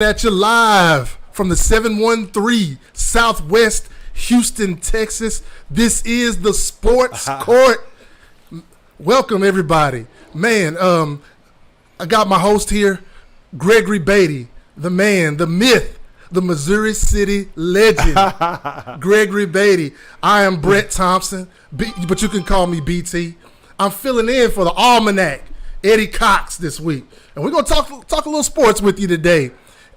At you live from the 713 Southwest Houston, Texas. This is the Sports Court. Welcome everybody. Man, I got my host here, Gregory Beatty, the man, the myth, the Missouri City legend, Gregory Beatty. I am Brett Thompson, but you can call me BT. I'm filling in for the Almanac, Eddie Cox, this week. And we're going to talk a little sports with you today.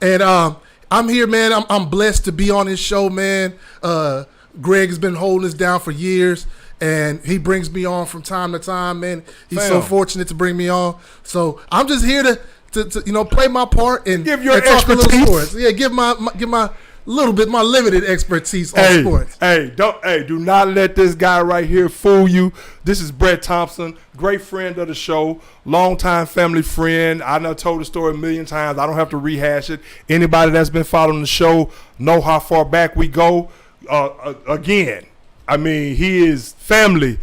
And I'm here, man. I'm blessed to be on this show, man. Greg has been holding us down for years, and he brings me on from time to time, man. He's so fortunate to bring me on. So I'm just here to play my part and give your talk a expertise. little sports. Yeah, give my little bit, my limited expertise on sports. Do not let this guy right here fool you. This is Brett Thompson, great friend of the show, longtime family friend. I know told the story a million times. I don't have to rehash it. Anybody that's been following the show know how far back we go. Again, I mean, he is family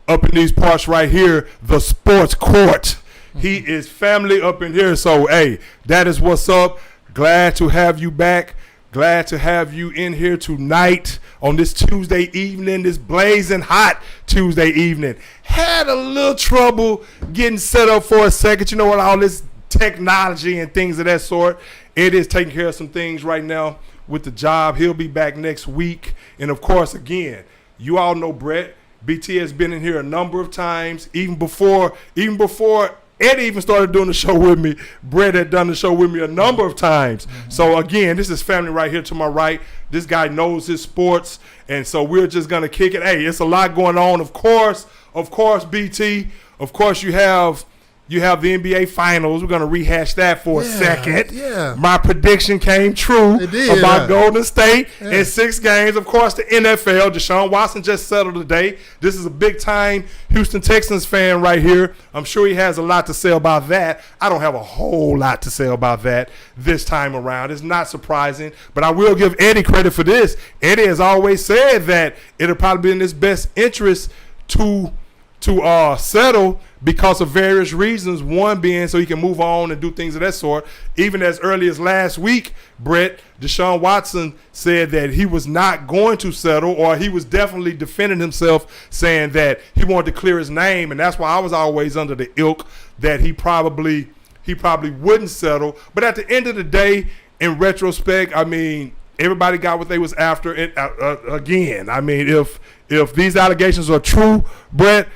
up in these parts right here, the Sports Court. He is family up in here. So, hey, that is what's up. Glad to have you back. Glad to have you in here tonight on this Tuesday evening, this blazing hot Tuesday evening. Had a little trouble getting set up for a second. You know what, all this technology and things of that sort. It is taking care of some things right now with the job. He'll be back next week. And, of course, again, you all know Brett. BT has been in here a number of times, even before Eddie even started doing the show with me. Brett had done the show with me a number of times. Mm-hmm. So, again, this is family right here to my right. This guy knows his sports, and so we're just going to kick it. Hey, it's a lot going on. Of course, BT, of course you have the NBA Finals. We're going to rehash that for a second. Yeah. My prediction came true about Golden State in 6 games. Of course, the NFL, Deshaun Watson just settled today. This is a big-time Houston Texans fan right here. I'm sure he has a lot to say about that. I don't have a whole lot to say about that this time around. It's not surprising, but I will give Eddie credit for this. Eddie has always said that it'll probably be in his best interest to settle because of various reasons, one being so he can move on and do things of that sort. Even as early as last week, Brett, Deshaun Watson said that he was not going to settle, or he was definitely defending himself, saying that he wanted to clear his name, and that's why I was always under the ilk that he probably wouldn't settle. But at the end of the day, in retrospect, I mean, everybody got what they was after. And again, I mean, if these allegations are true, Brett,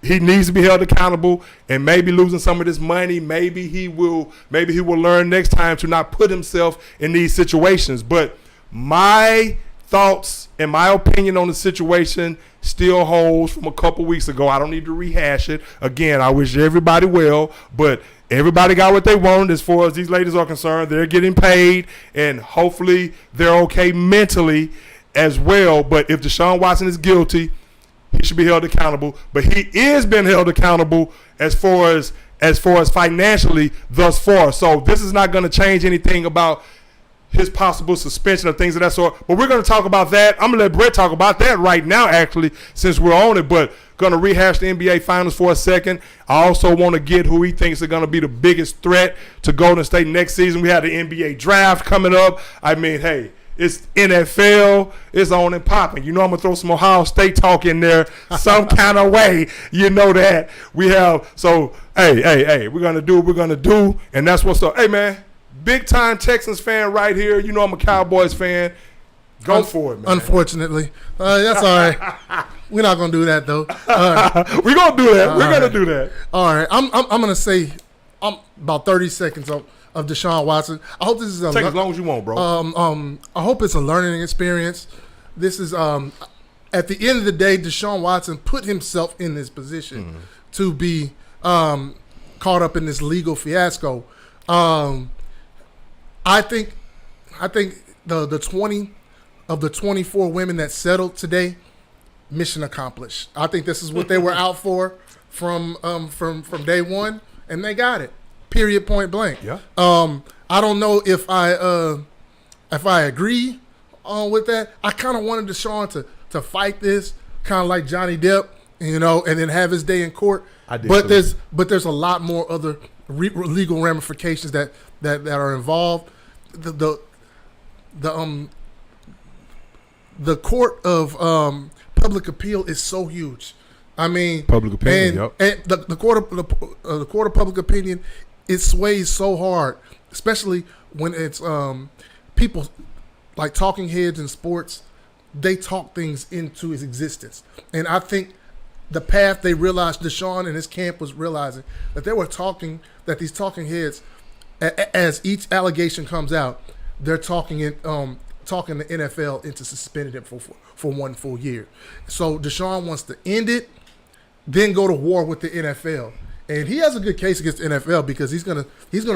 he needs to be held accountable, and maybe losing some of this money, maybe he will learn next time to not put himself in these situations. But my thoughts and my opinion on the situation still holds from a couple weeks ago. I don't need to rehash it. Again, I wish everybody well, but everybody got what they wanted as far as these ladies are concerned. They're getting paid, and hopefully they're okay mentally as well. But if Deshaun Watson is guilty, he should be held accountable, but he is being held accountable as far as financially thus far. So this is not going to change anything about his possible suspension or things of that sort. But we're going to talk about that. I'm going to let Brett talk about that right now, actually, since we're on it. But going to rehash the NBA Finals for a second. I also want to get who he thinks are going to be the biggest threat to Golden State next season. We have the NBA draft coming up. I mean, hey, it's NFL. It's on and popping. You know I'm going to throw some Ohio State talk in there some kind of way. You know that. We have. So, hey, we're going to do what we're going to do, and that's what's up. Hey, man, big-time Texans fan right here. You know I'm a Cowboys fan. Go for it, man. Unfortunately. That's all right. We're not going to do that, though. We're going to do that. We're going to do that. All right. I'm going to say about 30 seconds of Deshaun Watson. I hope this is take as long as you want, bro. I hope it's a learning experience. This is at the end of the day, Deshaun Watson put himself in this position to be caught up in this legal fiasco. I think the 20 of the 24 women that settled today, mission accomplished. I think this is what they were out for from day one, and they got it. Period. Point blank. Yeah. I don't know if I agree with that. I kind of wanted Deshaun to fight this, kind of like Johnny Depp, and then have his day in court. I did. But there's a lot more other legal ramifications that that are involved. The court of public appeal is so huge. I mean, public opinion. And the court of public opinion, it sways so hard, especially when it's people like talking heads in sports. They talk things into its existence, and I think the path they realized, Deshaun and his camp was realizing that they were talking, that these talking heads, as each allegation comes out, they're talking the NFL into suspending him for 1 full year. So Deshaun wants to end it, then go to war with the NFL, and he has a good case against the NFL because he's gonna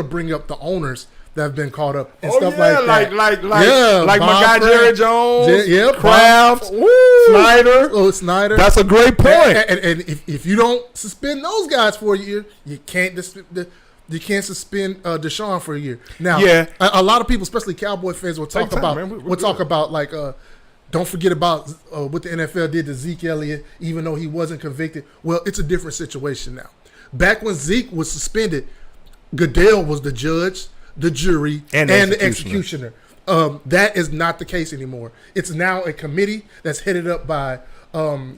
bring up the owners that have been caught up and stuff like that. Like my guy Jerry Jones, Kraft, Snyder. That's a great point. And if you don't suspend those guys for a year, you can't suspend Deshaun for a year. Now, a lot of people, especially Cowboy fans, will talk about like don't forget about what the NFL did to Zeke Elliott, even though he wasn't convicted. Well, it's a different situation now. Back when Zeke was suspended, Goodell was the judge, the jury, and the executioner. That is not the case anymore. It's now a committee that's headed up by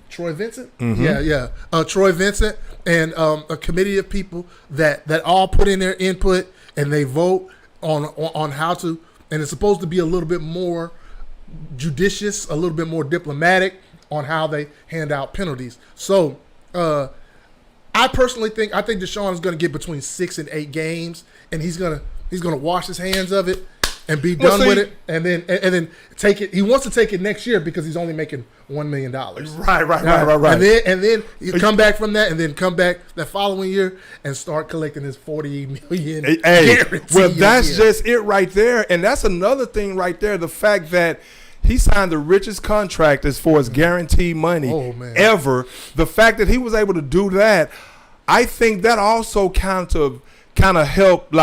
Troy Vincent. Mm-hmm. Troy Vincent and a committee of people that all put in their input and they vote on how to. And it's supposed to be a little bit more judicious, a little bit more diplomatic on how they hand out penalties. So I personally think Deshaun is going to get between 6 and 8 games, and he's gonna wash his hands of it and be done with it, and then take it. He wants to take it next year because he's only making $1 million. Right. And then you come back from that, and then come back that following year and start collecting his $40 million. Well, that's just it right there, and that's another thing right there. The fact that he signed the richest contract as far as guaranteed money ever. The fact that he was able to do that, I think that also kind of helped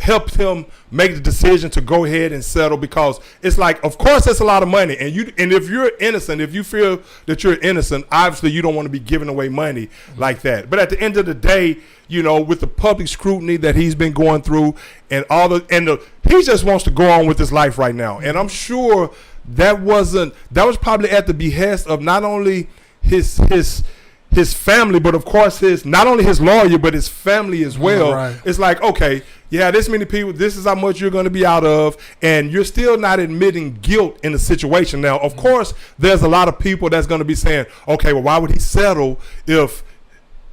helped him make the decision to go ahead and settle, because it's like, of course, that's a lot of money, and if you're innocent, if you feel that you're innocent, obviously you don't want to be giving away money like that. But at the end of the day, with the public scrutiny that he's been going through and he just wants to go on with his life right now. And I'm sure that was probably at the behest of not only his family, but of course not only his lawyer, but his family as well. Right. It's like, okay, this many people, this is how much you're going to be out of, and you're still not admitting guilt in the situation. Now, of course, there's a lot of people that's going to be saying, okay, well, why would he settle if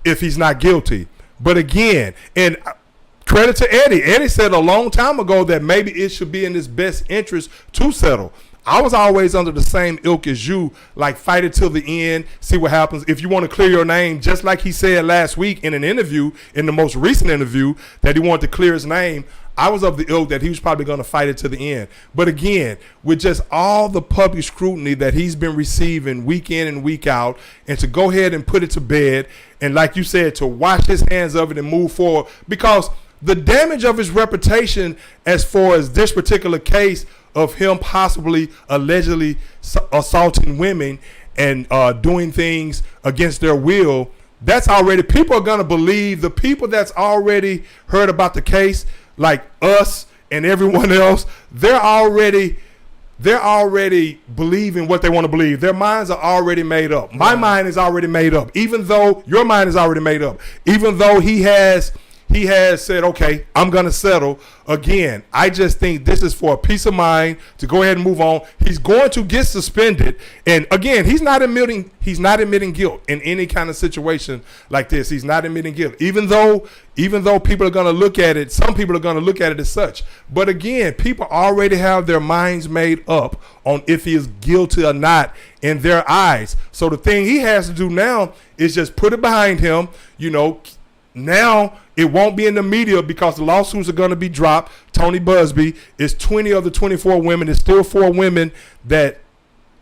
he's not guilty? But again, and credit to Eddie. Eddie said a long time ago that maybe it should be in his best interest to settle. I was always under the same ilk as you, like fight it till the end, see what happens. If you want to clear your name, just like he said last week in an interview, in the most recent interview, that he wanted to clear his name, I was of the ilk that he was probably going to fight it to the end. But again, with just all the public scrutiny that he's been receiving week in and week out, and to go ahead and put it to bed, and like you said, to wash his hands of it and move forward, because the damage of his reputation as far as this particular case of him possibly allegedly assaulting women and doing things against their will, that's already, people are going to believe, the people that's already heard about the case, like us and everyone else, they're already believing what they want to believe. Their minds are already made up. My mind is already made up, even though your mind is already made up, even though he has said, okay, I'm going to settle. Again, I just think this is for a peace of mind to go ahead and move on. He's going to get suspended. And again, he's not admitting guilt in any kind of situation like this. He's not admitting guilt, even though people are going to look at it. Some people are going to look at it as such. But again, people already have their minds made up on if he is guilty or not in their eyes. So the thing he has to do now is just put it behind him. Now it won't be in the media because the lawsuits are going to be dropped. Tony Busby is 20 of the 24 women. There's still 4 women that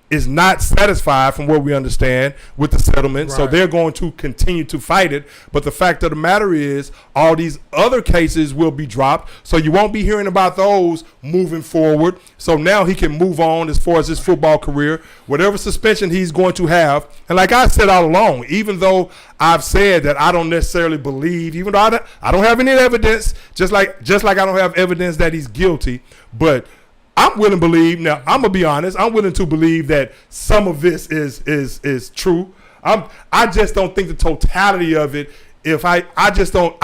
is not satisfied, from what we understand, with the settlement. Right. So they're going to continue to fight it. But the fact of the matter is, all these other cases will be dropped. So you won't be hearing about those moving forward. So now he can move on as far as his football career, whatever suspension he's going to have. And like I said all along, even though I've said that I don't necessarily believe, even though I don't have any evidence, just like I don't have evidence that he's guilty, but I'm willing to believe. Now, I'm gonna be honest. I'm willing to believe that some of this is true. I just don't think the totality of it. I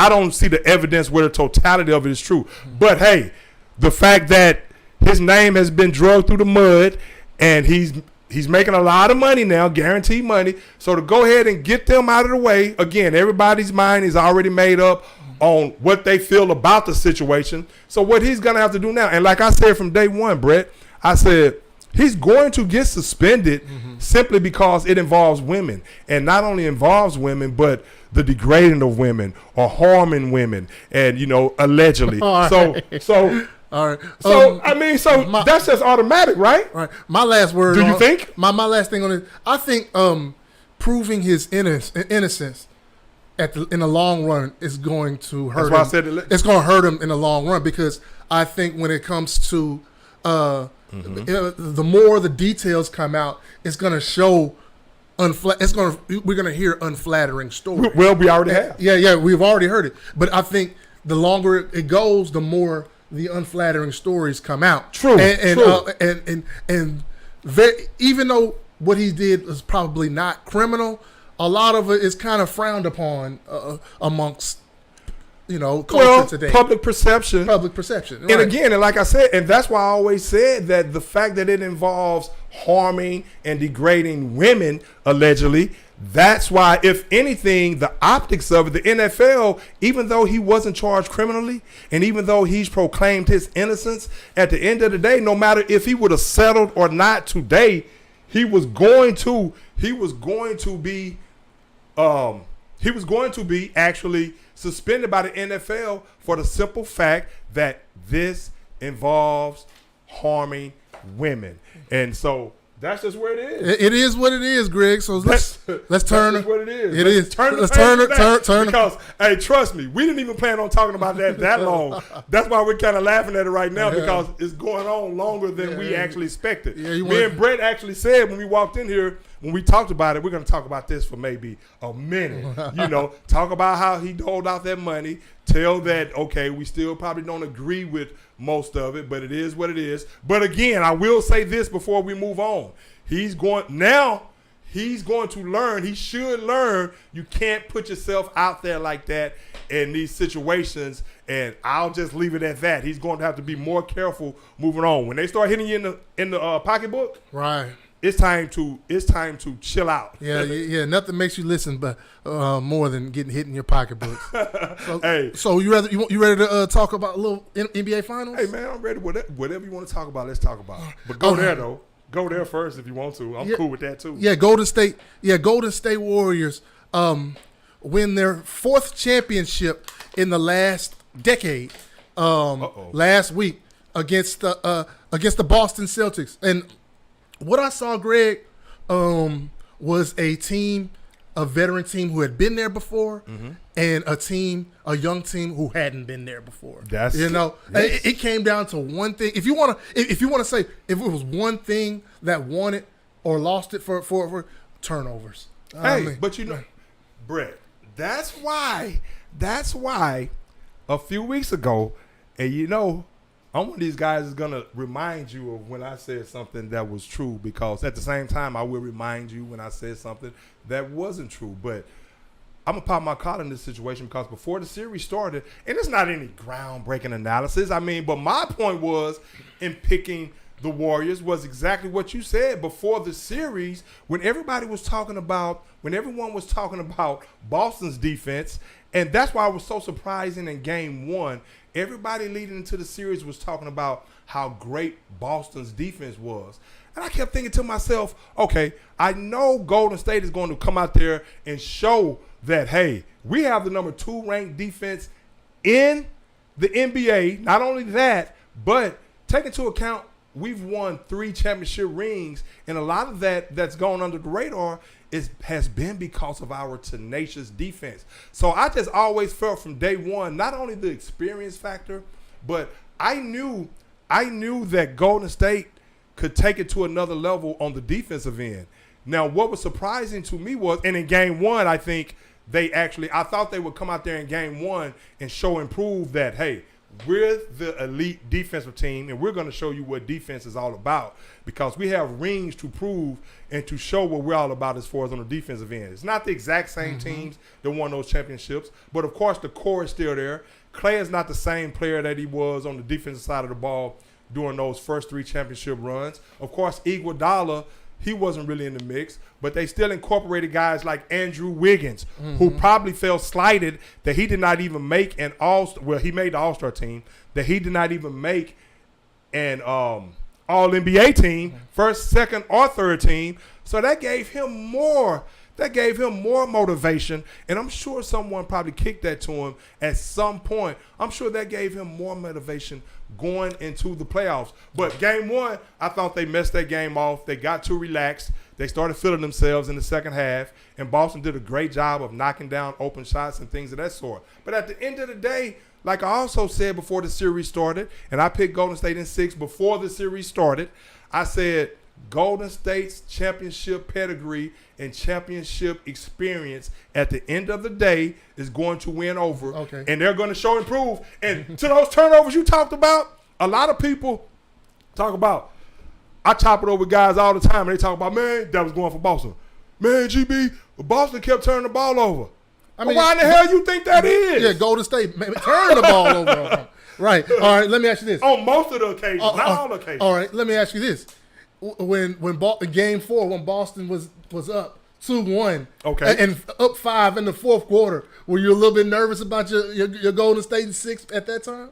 don't see the evidence where the totality of it is true. But hey, the fact that his name has been drugged through the mud, and he's making a lot of money now, guaranteed money. So to go ahead and get them out of the way, again, everybody's mind is already made up on what they feel about the situation. So what he's going to have to do now, and like I said from day one, Brett, I said he's going to get suspended simply because it involves women. And not only involves women, but the degrading of women or harming women, and, allegedly. All right. So all right. So that's just automatic, right? Right. My last word. Do you think? My last thing on it, I think proving his innocence in the long run is going to hurt him. That's why I said it's going to hurt him in the long run, because I think when it comes to the more the details come out, it's going to show we're going to hear unflattering stories. Well, we already have. Yeah, we've already heard it. But I think the longer it goes, the more the unflattering stories come out. True. And even though what he did was probably not criminal, a lot of it is kind of frowned upon amongst, culture today. Public perception. Right. And again, and like I said, and that's why I always said that the fact that it involves harming and degrading women, allegedly, that's why, if anything, the optics of it, the NFL, even though he wasn't charged criminally, and even though he's proclaimed his innocence, at the end of the day, no matter if he would have settled or not today, he was going to be actually suspended by the NFL for the simple fact that this involves harming women. And so that's just where it is. It is what it is, Greg. So let's turn. That's just what it is. Let's turn it. Because hey, trust me, we didn't even plan on talking about that long. That's why we're kind of laughing at it right now, because it's going on longer than we actually expected. Me and Brett actually said when we walked in here, when we talked about it, we're going to talk about this for maybe a minute. Talk about how he doled out that money. Tell that, okay, we still probably don't agree with most of it, but it is what it is. But again, I will say this before we move on. He's going to learn. He should learn. You can't put yourself out there like that in these situations. And I'll just leave it at that. He's going to have to be more careful moving on. When they start hitting you in the pocketbook, right? It's time to chill out. Yeah. Nothing makes you listen, but more than getting hit in your pocketbooks. So you ready to talk about a little NBA Finals? Hey man, I'm ready. Whatever you want to talk about, let's talk about. But go there though. Go there first if you want to. I'm cool with that too. Yeah, Golden State Warriors win their 4th championship in the last decade. Last week against the Boston Celtics. And what I saw, Greg, was a veteran team who had been there before, and a young team who hadn't been there before. It came down to one thing. If you want to say if it was one thing that won it or lost it for turnovers. But Brett, that's why a few weeks ago, and I'm one of these guys that's going to remind you of when I said something that was true, because at the same time, I will remind you when I said something that wasn't true. But I'm going to pop my collar in this situation, because before the series started, and it's not any groundbreaking analysis, but my point was in picking the Warriors was exactly what you said before the series, when everyone was talking about Boston's defense. And that's why it was so surprising in game 1. Everybody leading into the series was talking about how great Boston's defense was. And I kept thinking to myself, okay, I know Golden State is going to come out there and show that, hey, we have the number 2 ranked defense in the NBA. Not only that, but take into account we've won 3 championship rings, and a lot of that's gone under the radar has been because of our tenacious defense. So I just always felt from day one, not only the experience factor, but I knew that Golden State could take it to another level on the defensive end. Now, what was surprising to me was, and in game one, I thought they would come out there in game one and show and prove that, hey, we're the elite defensive team, and we're going to show you what defense is all about, because we have rings to prove and to show what we're all about as far as on the defensive end. It's not the exact same teams that won those championships, but of course the core is still there. Clay is not the same player that he was on the defensive side of the ball during those first 3 championship runs. Of course, Iguodala, he wasn't really in the mix, but they still incorporated guys like Andrew Wiggins, who probably felt slighted that he did not even make an All-Star. Well, he made the All-Star team, that he did not even make an All-NBA team, first, second, or third team. So that gave him more. That gave him more motivation, and I'm sure someone probably kicked that to him at some point. I'm sure that gave him more motivation going into the playoffs. But game one, I thought they messed that game off. They got too relaxed. They started feeling themselves in the second half, and Boston did a great job of knocking down open shots and things of that sort. But at the end of the day, like I also said before the series started, and I picked Golden State in 6 before the series started, I said Golden State's championship pedigree and championship experience at the end of the day is going to win over. Okay. And they're going to show and prove. And to those turnovers you talked about, a lot of people talk about, I chop it over with guys all the time, and they talk about, man, that was going for Boston. Man, GB, Boston kept turning the ball over. I mean, why in the hell you think that is? Yeah, Golden State turned the ball over. Right. All right, let me ask you this. On most of the occasions, not all occasions. All right, let me ask you this. When game 4, when Boston was up 2-1, okay, and up 5 in the fourth quarter, were you a little bit nervous about your Golden State in 6 at that time?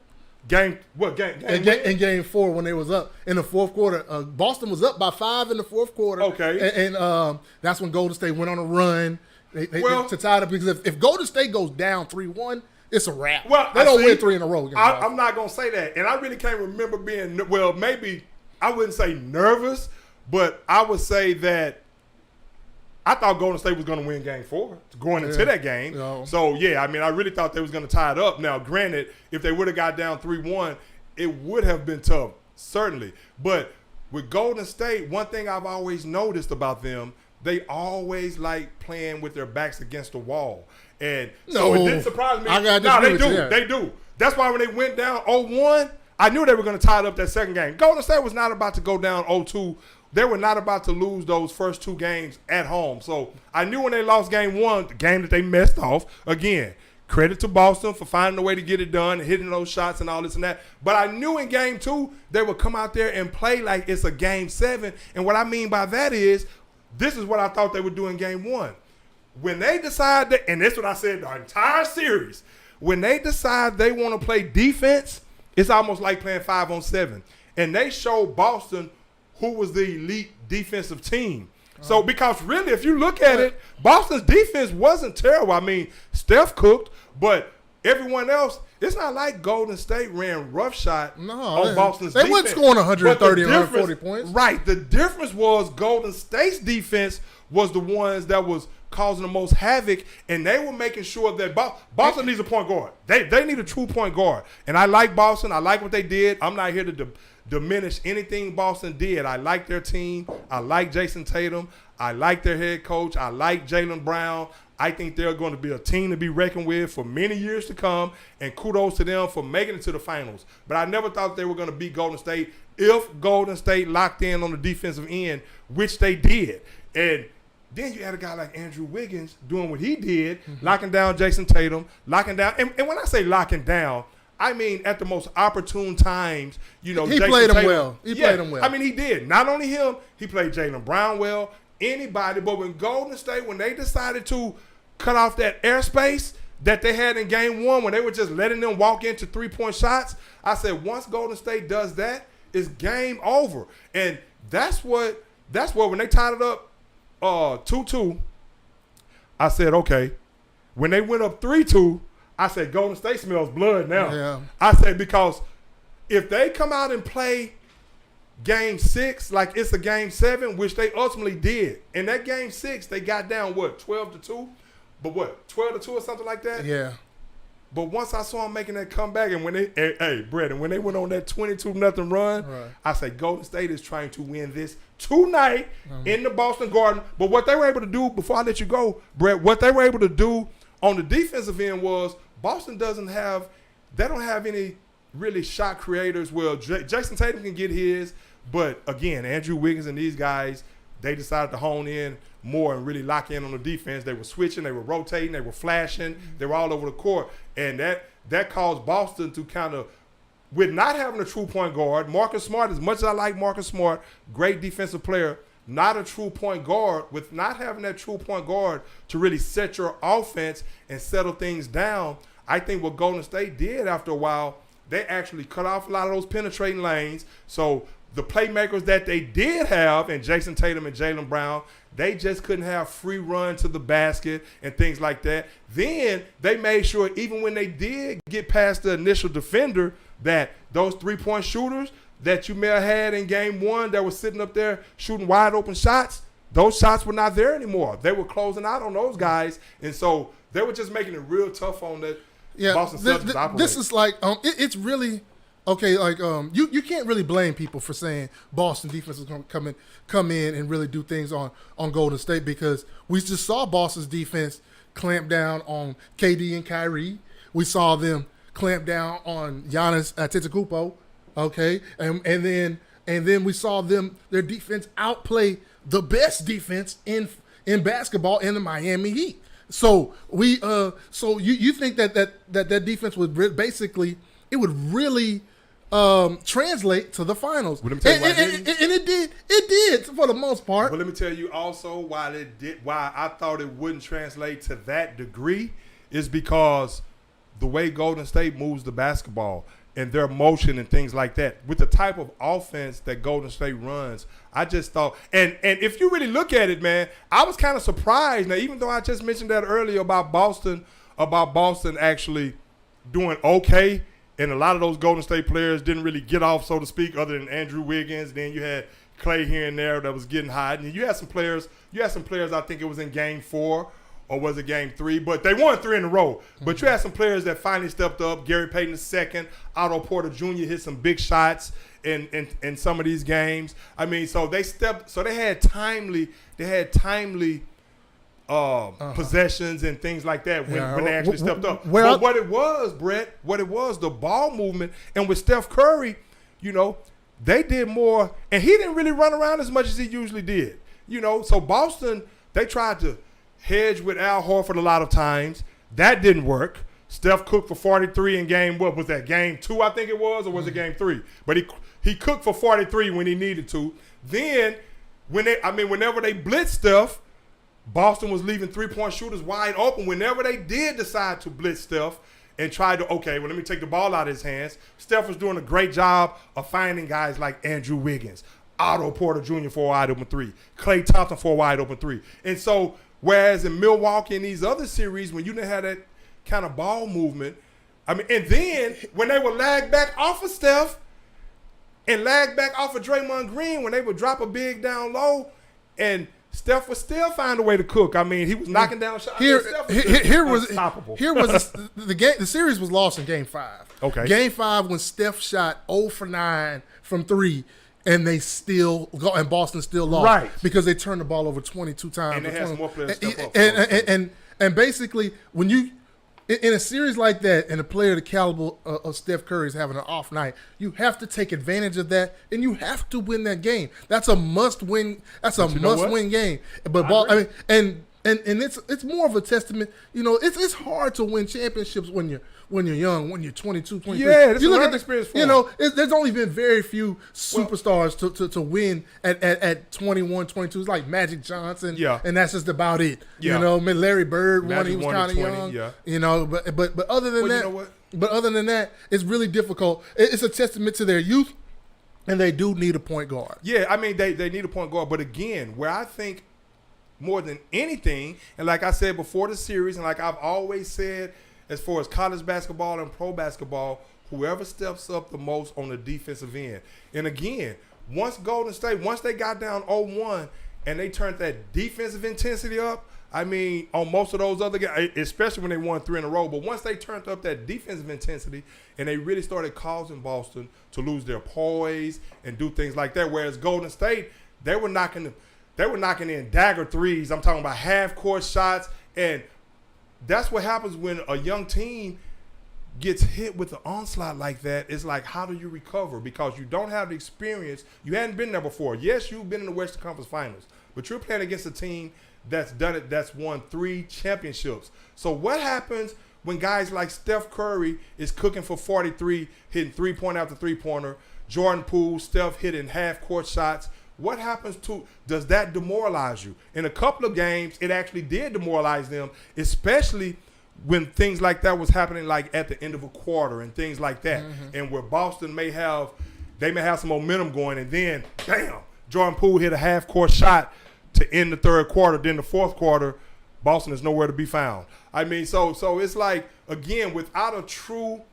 Game? In game 4, when they was up in the fourth quarter, Boston was up by 5 in the fourth quarter. Okay, and that's when Golden State went on a run. To tie it up, because if Golden State goes down 3-1, it's a wrap. Well, they don't win 3 in a row. I'm not gonna say that, and I really can't remember being maybe. I wouldn't say nervous, but I would say that I thought Golden State was going to win game 4 going into that game. Yeah. So, yeah, I mean, I really thought they was going to tie it up. Now, granted, if they would have got down 3-1, it would have been tough, certainly. But with Golden State, one thing I've always noticed about them, they always like playing with their backs against the wall. And so it didn't surprise me. They do. That's why when they went down 0-1, I knew they were going to tie it up that second game. Golden State was not about to go down 0-2. They were not about to lose those first 2 games at home. So I knew when they lost game 1, the game that they messed off, again, credit to Boston for finding a way to get it done and hitting those shots and all this and that. But I knew in game 2, they would come out there and play like it's a game 7. And what I mean by that is, this is what I thought they would do in game 1. When they decide that, and that's what I said the entire series, when they decide they want to play defense, it's almost like playing 5-on-7. And they showed Boston who was the elite defensive team. So, because really, if you look at it, Boston's defense wasn't terrible. I mean, Steph cooked, but everyone else, it's not like Golden State ran roughshod on Boston's defense. They weren't scoring 130 and 140 points. Right. The difference was Golden State's defense was the ones that was causing the most havoc, and they were making sure that Boston needs a point guard. They need a true point guard. And I like Boston. I like what they did. I'm not here to diminish anything Boston did. I like their team. I like Jason Tatum. I like their head coach. I like Jaylen Brown. I think they're going to be a team to be reckoned with for many years to come, and kudos to them for making it to the finals. But I never thought they were going to beat Golden State if Golden State locked in on the defensive end, which they did. And then you had a guy like Andrew Wiggins doing what he did, locking down Jason Tatum, locking down. And when I say locking down, I mean at the most opportune times. He Jason played him well. He played him well. I mean, he did. Not only him, he played Jaylen Brown well, anybody. But when Golden State, when they decided to cut off that airspace that they had in game 1, when they were just letting them walk into 3-point shots, I said once Golden State does that, it's game over. And that's what when they tied it up 2-2, I said, okay. When they went up 3-2, I said, Golden State smells blood now. Yeah. I said, because if they come out and play Game 6 like it's a Game 7, which they ultimately did. In that Game 6, they got down, 12-2? But 12-2 or something like that? Yeah. But once I saw them making that comeback, and when Brett, and when they went on that 22-0 run, right. I said Golden State is trying to win this tonight in the Boston Garden. But what they were able to do, before I let you go, Brett, what they were able to do on the defensive end was Boston don't have any really shot creators. Well, Jason Tatum can get his, but again, Andrew Wiggins and these guys, they decided to hone in more and really lock in on the defense. They were switching, they were rotating, they were flashing, they were all over the court. And that caused Boston to kind of, with not having a true point guard, Marcus Smart, as much as I like Marcus Smart, great defensive player, not a true point guard, with not having that true point guard to really set your offense and settle things down, I think what Golden State did after a while, they actually cut off a lot of those penetrating lanes. So the playmakers that they did have, and Jason Tatum and Jaylen Brown, they just couldn't have free run to the basket and things like that. Then they made sure, even when they did get past the initial defender, that those three-point shooters that you may have had in Game 1 that were sitting up there shooting wide open shots, those shots were not there anymore. They were closing out on those guys. And so they were just making it real tough on that Boston Celtics operate. This is like, it's really – okay, like you can't really blame people for saying Boston defense is going to come in and really do things on Golden State, because we just saw Boston's defense clamp down on KD and Kyrie. We saw them clamp down on Giannis Antetokounmpo. Okay, and then we saw their defense outplay the best defense in basketball in the Miami Heat. So so you think that defense would basically, it would really translate to the finals. And it did for the most part. But let me tell you also why I thought it wouldn't translate to that degree is because the way Golden State moves the basketball and their motion and things like that, with the type of offense that Golden State runs, I just thought, and if you really look at it, man, I was kind of surprised. Now, even though I just mentioned that earlier about Boston actually doing okay, and a lot of those Golden State players didn't really get off, so to speak, other than Andrew Wiggins. Then you had Clay here and there that was getting hot. And you had some players, I think it was in Game 4 or was it Game 3, but they won 3 in a row. But you had some players that finally stepped up. Gary Payton II, Otto Porter Jr. hit some big shots in some of these games. I mean, so they had timely possessions and things like that when they actually stepped up. But what it was, Brett, the ball movement, and with Steph Curry, they did more, and he didn't really run around as much as he usually did. So Boston, they tried to hedge with Al Horford a lot of times. That didn't work. Steph cooked for 43 in game, what was that, Game 2 I think it was, or was it Game 3? But he cooked for 43 when he needed to. Then whenever they blitzed Steph, Boston was leaving three-point shooters wide open. Whenever they did decide to blitz Steph and try to, let me take the ball out of his hands, Steph was doing a great job of finding guys like Andrew Wiggins, Otto Porter Jr. for a wide open three, Klay Thompson for a wide open three. And so, whereas in Milwaukee and these other series, when you didn't have that kind of ball movement, and then when they would lag back off of Steph and lag back off of Draymond Green, when they would drop a big down low, and Steph would still find a way to cook. I mean, he was knocking down shots. Here was unstoppable. The game. The series was lost in Game 5. Okay. Game 5 when Steph shot 0 for 9 from 3, and Boston still lost, right? Because they turned the ball over 22 times. And they had some more players step up. And basically, when you in a series like that, and a player the caliber of Steph Curry is having an off night, you have to take advantage of that, and you have to win that game. That's a must-win. That's a must-win game. But it's more of a testament. It's hard to win championships when you're young, when you're 22, 23. Yeah, it's a learning experience for them. There's only been very few superstars to win at 21, 22. It's like Magic Johnson, and that's just about it. Yeah. Larry Bird won. He was kind of young. Yeah. But other than that, other than that, it's really difficult. It's a testament to their youth, and they do need a point guard. Yeah, I mean they need a point guard. But again, where I think more than anything, and like I said before the series, and like I've always said, as far as college basketball and pro basketball, whoever steps up the most on the defensive end. And again, once Golden State, once they got down 0-1 and they turned that defensive intensity up, I mean, on most of those other guys, especially when they won 3 in a row, but once they turned up that defensive intensity and they really started causing Boston to lose their poise and do things like that, whereas Golden State, they were knocking in dagger threes. I'm talking about half-court shots, and that's what happens when a young team gets hit with an onslaught like that. It's like, how do you recover? Because you don't have the experience. You hadn't been there before. Yes, you've been in the Western Conference Finals, but you're playing against a team that's done it, that's won 3 championships. So what happens when guys like Steph Curry is cooking for 43, hitting three-pointer after three-pointer, Jordan Poole, Steph hitting half-court shots? What happens does that demoralize you? In a couple of games, it actually did demoralize them, especially when things like that was happening, like at the end of a quarter and things like that. And where Boston may have some momentum going, and then, bam, Jordan Poole hit a half-court shot to end the third quarter. Then the fourth quarter, Boston is nowhere to be found. I mean, so it's like, again, without a true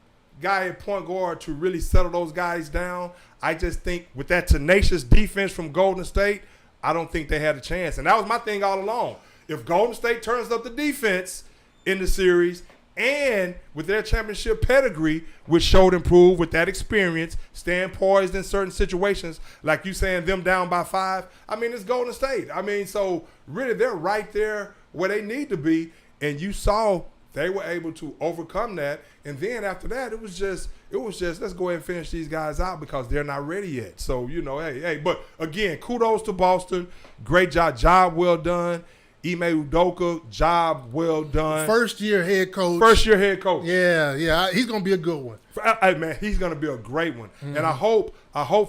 guy at point guard to really settle those guys down, I just think with that tenacious defense from Golden State, I don't think they had a chance. And that was my thing all along. If Golden State turns up the defense in the series, and with their championship pedigree, which showed improved with that experience, staying poised in certain situations, like you saying them down by 5, I mean, it's Golden State. I mean, so really they're right there where they need to be, and you saw they were able to overcome that. And then after that, it was just let's go ahead and finish these guys out because they're not ready yet. So, hey, but again, kudos to Boston. Great job well done. Ime Udoka, job well done. First year head coach. Yeah, he's gonna be a good one. Hey man, he's gonna be a great one. And I hope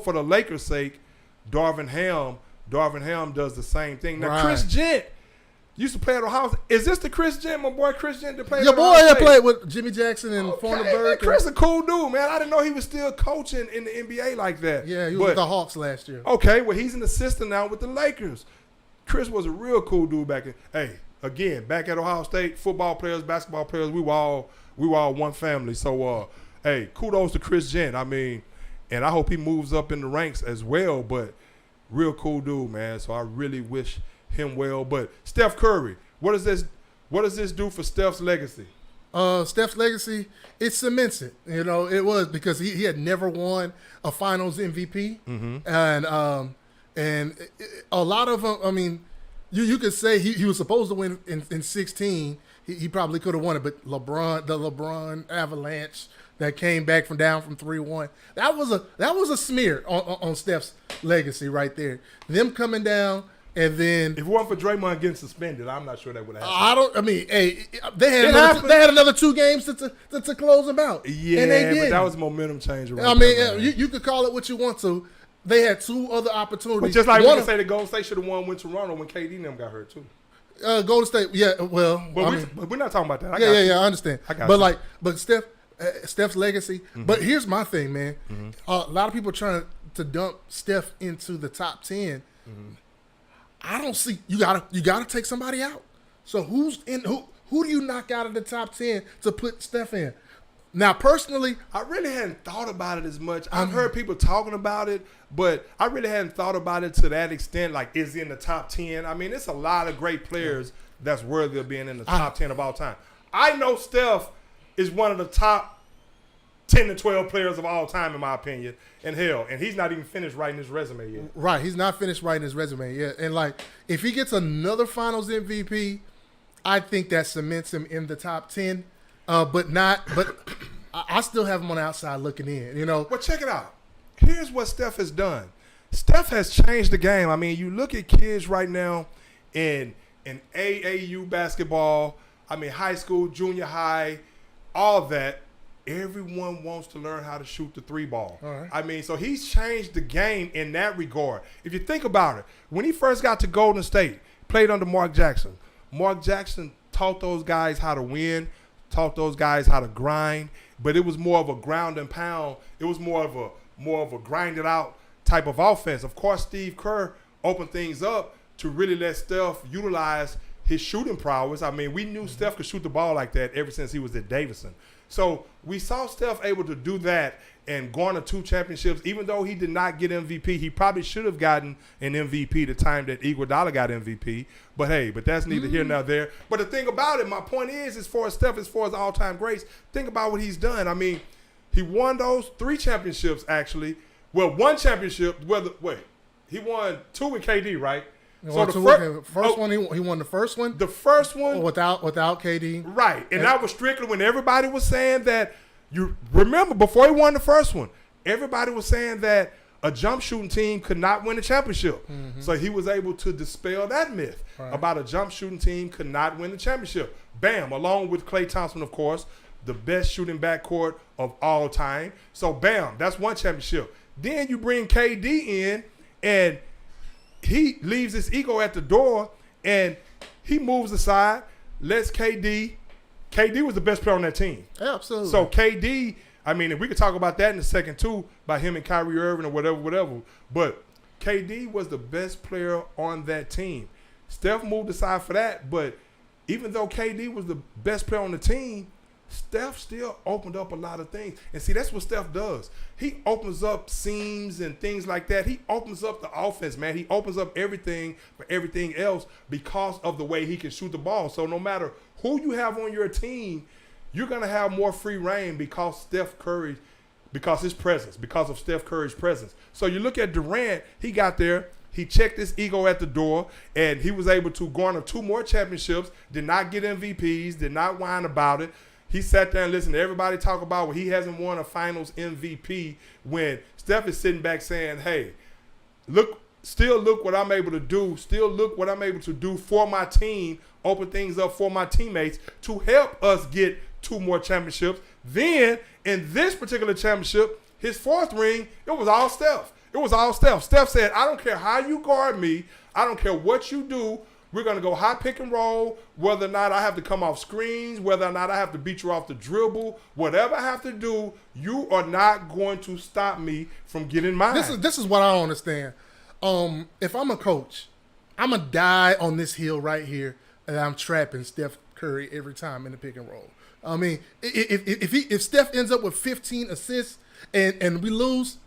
for the Lakers' sake, Darvin Ham does the same thing. Now Right. Chris Gent used to play at Ohio State. Is this the Chris Gent, my boy Chris Gent, that played Your at boy Ohio had State? played with Jimmy Jackson and Okay, Fornerberg. man, Chris a cool dude, man. I didn't know he was still coaching in the NBA like that. Yeah, he was with the Hawks last year. Okay, well, he's an assistant now with the Lakers. Chris was a real cool dude back in. Hey, again, back at Ohio State, football players, basketball players, we were all one family. So, hey, kudos to Chris Gent. I mean, and I hope he moves up in the ranks as well. But real cool dude, man. So I really wish him well. But Steph Curry, what does this do for Steph's legacy? Steph's legacy, it cements it. It was because he had never won a Finals MVP, and a lot of them. I mean, you could say he was supposed to win in 16. He probably could have won it, but the LeBron avalanche that came back from 3-1. That was a smear on Steph's legacy right there. Them coming down. And then, if it wasn't for Draymond getting suspended, I'm not sure that would have happened. They had another 2 games to close them out. Yeah, and they did. But that was a momentum changer. I mean, you could call it what you want to. They had 2 other opportunities. But just like we can say the Golden State should have won when Toronto when KD and them got hurt too. Golden State, yeah. Well, but we're not talking about that. I understand. But Steph's legacy. Mm-hmm. But here's my thing, man. A lot of people trying to dump Steph into the top 10. I don't see you gotta take somebody out. So who do you knock out of the top 10 to put Steph in? Now personally, I really hadn't thought about it as much. I've heard people talking about it, but I really hadn't thought about it to that extent. Like, is he in the top 10? I mean, it's a lot of great players that's worthy of being in the top 10 of all time. I know Steph is one of the top 10 to 12 players of all time, in my opinion. And he's not even finished writing his resume yet. Right, he's not finished writing his resume yet. And if he gets another Finals MVP, I think that cements him in the top 10. But I still have him on the outside looking in. Well, check it out. Here's what Steph has done. Steph has changed the game. I mean, you look at kids right now in AAU basketball. I mean, high school, junior high, all that. Everyone wants to learn how to shoot the 3 ball. Right. I mean, so he's changed the game in that regard. If you think about it, when he first got to Golden State, played under Mark Jackson. Mark Jackson taught those guys how to win, taught those guys how to grind, but it was more of a ground and pound. It was more of a grinded out type of offense. Of course, Steve Kerr opened things up to really let Steph utilize his shooting prowess. I mean, we knew Steph could shoot the ball like that ever since he was at Davidson. So we saw Steph able to do that and garner 2 championships. Even though he did not get MVP, he probably should have gotten an MVP the time that Iguodala got MVP. But hey, that's neither here nor there. But the thing about it, my point is, as far as Steph, as far as all-time greats, think about what he's done. I mean, he won those 3 championships actually. Well, 1 championship. He won 2 with KD, right? So the first one, he won the first one. The first one without KD, right? And that was strictly when everybody was saying that. You remember before he won the first one, everybody was saying that a jump shooting team could not win a championship. So he was able to dispel that myth about a jump shooting team could not win the championship. Bam, along with Klay Thompson, of course, the best shooting backcourt of all time. So bam, that's 1 championship. Then you bring KD in, and he leaves his ego at the door, and he moves aside, lets KD was the best player on that team. Absolutely. So KD, I mean, and we could talk about that in a second too, by him and Kyrie Irving or whatever. But KD was the best player on that team. Steph moved aside for that, but even though KD was the best player on the team, Steph still opened up a lot of things. And see, that's what Steph does. He opens up seams and things like that. He opens up the offense, man. He opens up everything for everything else because of the way he can shoot the ball. So no matter who you have on your team, you're going to have more free reign because of Steph Curry's presence. So you look at Durant, he got there. He checked his ego at the door, and he was able to garner 2 more championships, did not get MVPs, did not whine about it. He sat there and listened to everybody talk about he hasn't won a finals MVP when Steph is sitting back saying, hey, look what I'm able to do. Still look what I'm able to do for my team, open things up for my teammates to help us get 2 more championships. Then in this particular championship, his 4th ring, it was all Steph. It was all Steph. Steph said, I don't care how you guard me. I don't care what you do. We're going to go high pick and roll, whether or not I have to come off screens, whether or not I have to beat you off the dribble, whatever I have to do, you are not going to stop me from getting mine. This is what I don't understand. If I'm a coach, I'm going to die on this hill right here, and I'm trapping Steph Curry every time in the pick and roll. I mean, if Steph ends up with 15 assists and we lose,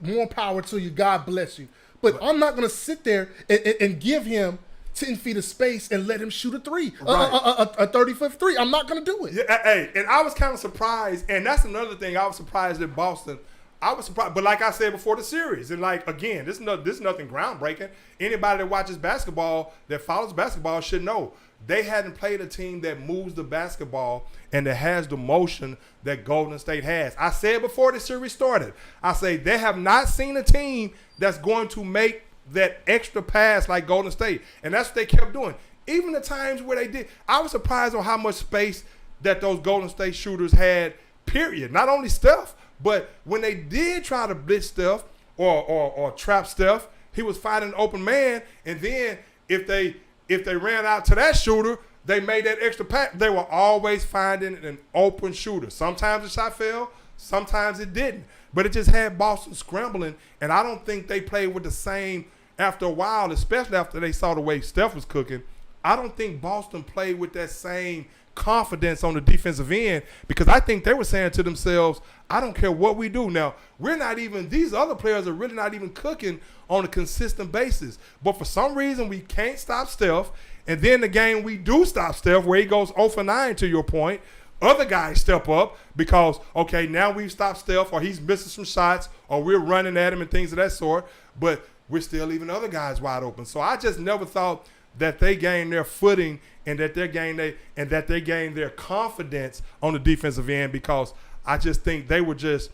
more power to you. God bless you. But I'm not going to sit there and give him 10 feet of space and let him shoot a 3, a 30-foot 3. I'm not going to do it. Yeah, hey, and I was kind of surprised, and that's another thing. I was surprised at Boston. I was surprised, but like I said before the series, and like again, this is nothing groundbreaking. Anybody that watches basketball, that follows basketball, should know they hadn't played a team that moves the basketball and that has the motion that Golden State has. I said before the series started, I say they have not seen a team that's going to make that extra pass like Golden State, and that's what they kept doing. Even the times where they did, I was surprised on how much space that those Golden State shooters had. Period. Not only Steph. But when they did try to blitz Steph or trap Steph, he was finding an open man. And then if they ran out to that shooter, they made that extra pass. They were always finding an open shooter. Sometimes the shot fell, sometimes it didn't. But it just had Boston scrambling. And I don't think they played with the same after a while, especially after they saw the way Steph was cooking. I don't think Boston played with that same confidence on the defensive end, because I think they were saying to themselves, I don't care what we do. Now, these other players are really not even cooking on a consistent basis. But for some reason, we can't stop Steph. And then the game we do stop Steph, where he goes 0 for 9 to your point, other guys step up because, okay, now we've stopped Steph, or he's missing some shots, or we're running at him and things of that sort. But we're still leaving other guys wide open. So I just never thought that they gained their footing and that they gained their confidence on the defensive end, because I just think they were just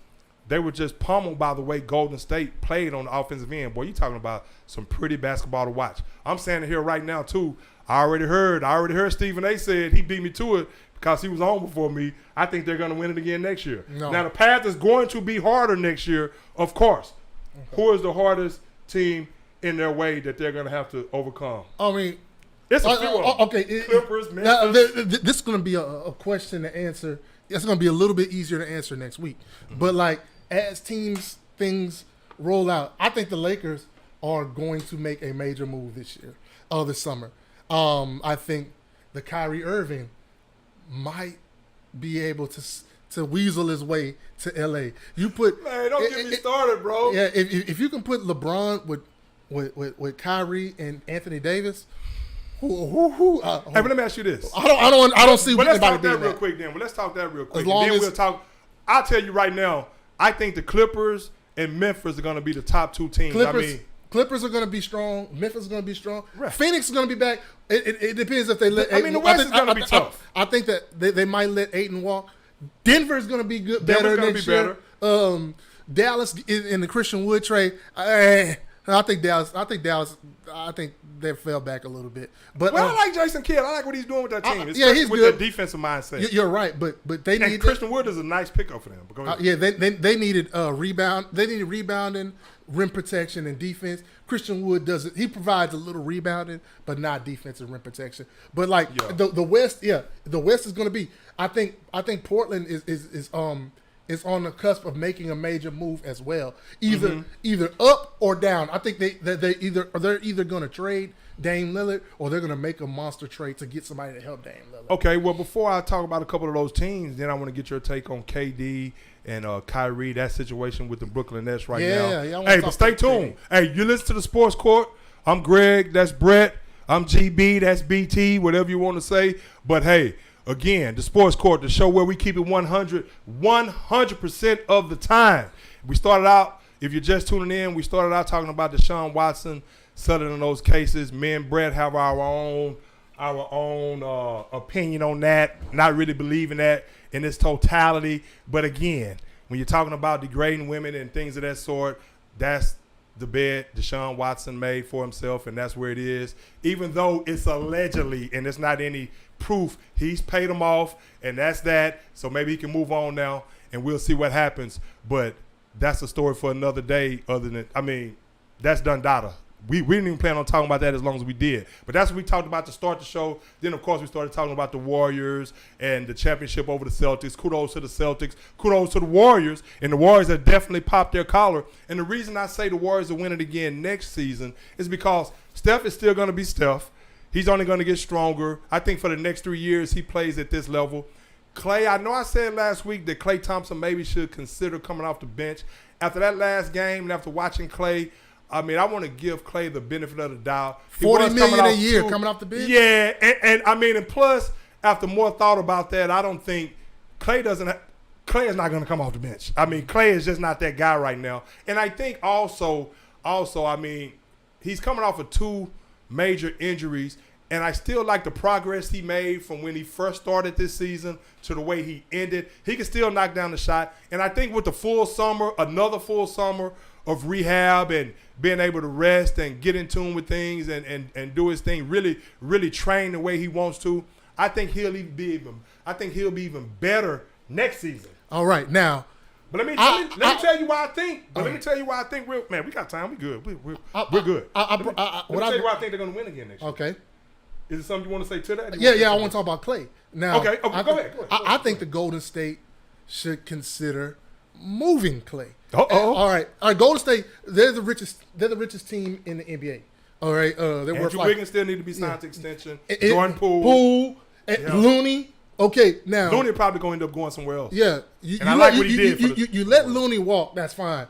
pummeled by the way Golden State played on the offensive end. Boy, you talking about some pretty basketball to watch. I'm saying it here right now too. I already heard Stephen A. said he beat me to it because he was on before me. I think they're going to win it again next year. No. Now the path is going to be harder next year, of course. Okay. Who is the hardest team in their way that they're going to have to overcome? I mean, it's a few of them. Okay. Clippers, Memphis. This is going to be a question to answer. It's going to be a little bit easier to answer next week. Mm-hmm. But, like, as things roll out, I think the Lakers are going to make a major move this summer. I think the Kyrie Irving might be able to weasel his way to L.A. You put man, don't get me started, bro. Yeah, if you can put LeBron with Kyrie and Anthony Davis, Hey, but let me ask you this. I don't see. But let's talk that real quick then. As long as we'll talk. I'll tell you right now. I think the Clippers and Memphis are going to be the top two teams. Clippers are going to be strong. Memphis is going to be strong. Right. Phoenix is going to be back. It depends if they let. The West is going to be tough. I think that they might let Ayton walk. Denver is going to be good. Better next year. Dallas in the Christian Wood trade. I think Dallas. I think they fell back a little bit. But I like Jason Kidd. I like what he's doing with that team. He's with good. Their defensive mindset. You're right, but they need Christian Wood is a nice pickup for them. But go ahead. They needed rebound. They needed rebounding, rim protection, and defense. Christian Wood does it. He provides a little rebounding, but not defensive rim protection. But the West, the West is going to be. I think Portland is on the cusp of making a major move as well, either up or down. I think they're either going to trade Dame Lillard or they're going to make a monster trade to get somebody to help Dame Lillard. Okay, well before I talk about a couple of those teams, then I want to get your take on KD and Kyrie, that situation with the Brooklyn Nets now. Yeah. Hey, but stay tuned. Hey, you listen to the Sports Court. I'm Greg. That's Brett. I'm GB. That's BT. Whatever you want to say. But hey. Again, the Sports Court, the show where we keep it 100% of the time. We started out, if you're just tuning in, we started out talking about Deshaun Watson settling those cases. Me and Brett have our own opinion on that, not really believing that in its totality. But again, when you're talking about degrading women and things of that sort, that's the bed Deshaun Watson made for himself, and that's where it is. Even though it's allegedly, and it's not any proof, he's paid them off, and that's that. So maybe he can move on now, and we'll see what happens. But that's a story for another day. That's done data. We didn't even plan on talking about that as long as we did. But that's what we talked about to start the show. Then, of course, we started talking about the Warriors and the championship over the Celtics. Kudos to the Celtics. Kudos to the Warriors. And the Warriors have definitely popped their collar. And the reason I say the Warriors will win it again next season is because Steph is still going to be Steph. He's only going to get stronger. I think for the next 3 years he plays at this level. Klay, I know I said last week that Klay Thompson maybe should consider coming off the bench. After that last game and after watching Klay, I want to give Klay the benefit of the doubt. $40 million a year coming off the bench? Yeah, and plus, after more thought about that, I don't think Klay is not going to come off the bench. Klay is just not that guy right now. And I think also, he's coming off of 2 major injuries, and I still like the progress he made from when he first started this season to the way he ended. He can still knock down the shot. And I think with the another full summer of rehab and being able to rest and get in tune with things and do his thing, really, really train the way he wants to, I think he'll be even better next season. All right, now. But let me tell you why I think. Let me tell you why I think. Man, we got time. We good. We're good. Let me tell you why I think they're going to win again next year. Okay. Is it something you want to say to that? Yeah. I want to talk about Klay. Now. Okay. Go ahead. I think the Golden State should consider moving Klay. All right. Golden State. They're the richest team in the NBA. All right. Andrew Wiggins still need to be signed to extension. Jordan Poole. Looney. Okay, now Looney probably going to end up going somewhere else. Yeah, I like what he did. You let Looney walk, that's fine.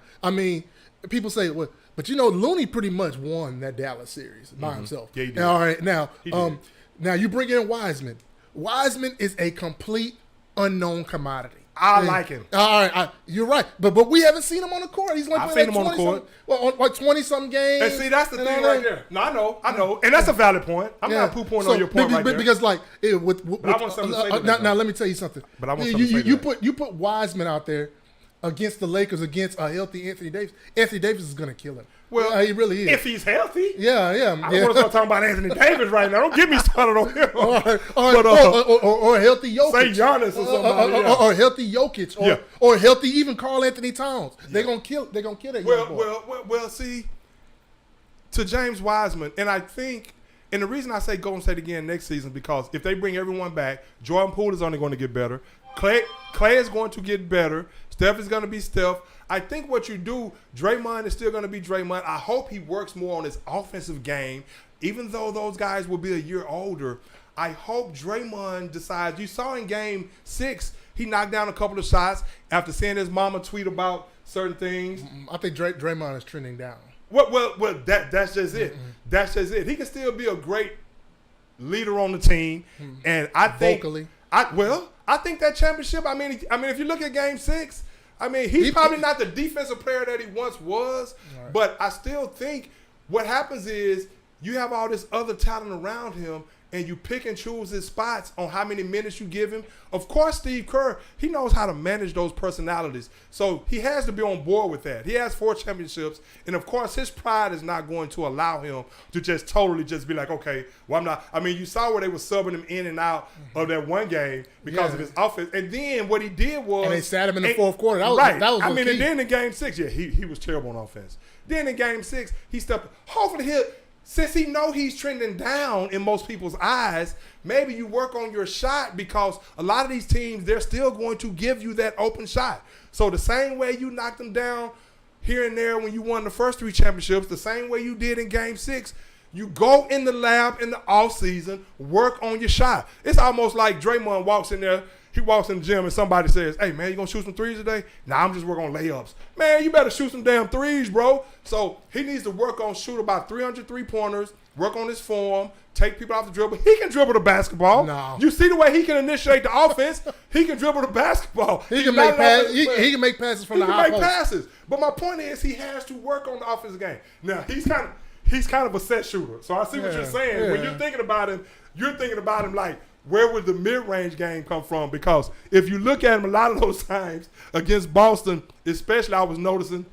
People say, well, but Looney pretty much won that Dallas series by himself. Yeah, he did. All right, now you bring in Wiseman. Wiseman is a complete unknown commodity. I like him. All right, you're right, but we haven't seen him on the court. He's I've seen him on the court. Like 20-something games. And see, that's the thing right there. No, I know, and that's a valid point. I'm not poo-pooing on your point right there. Because I want something to say to that. Now let me tell you something. But I want something to say to that. You put Wiseman out there against the Lakers against a healthy Anthony Davis. Anthony Davis is going to kill him. Well, he really is. If he's healthy. Yeah. I don't want to start talking about Anthony Davis right now. Don't get me started on him. Or healthy Jokic. Say Giannis or somebody. Or healthy Jokic. Or healthy even Karl Anthony Towns. Yeah. They're gonna kill that young boy. Well, see, to James Wiseman, and I think, and the reason I say Golden State again next season, because if they bring everyone back, Jordan Poole is only going to get better. Klay is going to get better. Steph is going to be Steph. I think what you do, Draymond is still going to be Draymond. I hope he works more on his offensive game. Even though those guys will be a year older, I hope Draymond decides. You saw in Game 6, he knocked down a couple of shots after seeing his mama tweet about certain things. I think Draymond is trending down. Well, that's just it. That's just it. He can still be a great leader on the team, and I think vocally. I think that championship. I mean, if you look at Game 6, I mean, he's probably not the defensive player that he once was, right. but I still think what happens is you have all this other talent around him, and you pick and choose his spots on how many minutes you give him. Of course, Steve Kerr, he knows how to manage those personalities. So he has to be on board with that. He has 4 championships. And, of course, his pride is not going to allow him to just totally just be like, okay, well, I'm not. I mean, you saw where they were subbing him in and out of that one game because of his offense. And then what he did was. And they sat him in the fourth quarter. That was I mean, key. and then in Game 6, he was terrible on offense. Then in Game 6, he stepped. Hopefully since he know he's trending down in most people's eyes, maybe you work on your shot because a lot of these teams, they're still going to give you that open shot. So the same way you knocked them down here and there when you won the first 3 championships, the same way you did in Game 6, you go in the lab in the offseason, work on your shot. It's almost like Draymond walks in there. He walks in the gym and somebody says, hey, man, you going to shoot some threes today? Nah, I'm just working on layups. Man, you better shoot some damn threes, bro. So he needs to work on shoot about 300 three-pointers, work on his form, take people off the dribble. He can dribble the basketball. No. You see the way he can initiate the offense? He can dribble the basketball. He can make passes. He can make passes from the high post. He can make passes. But my point is he has to work on the offensive game. Now, he's kind of a set shooter. So I see what you're saying. Yeah. When you're thinking about him like, where would the mid-range game come from? Because if you look at him a lot of those times against Boston, especially I was noticing,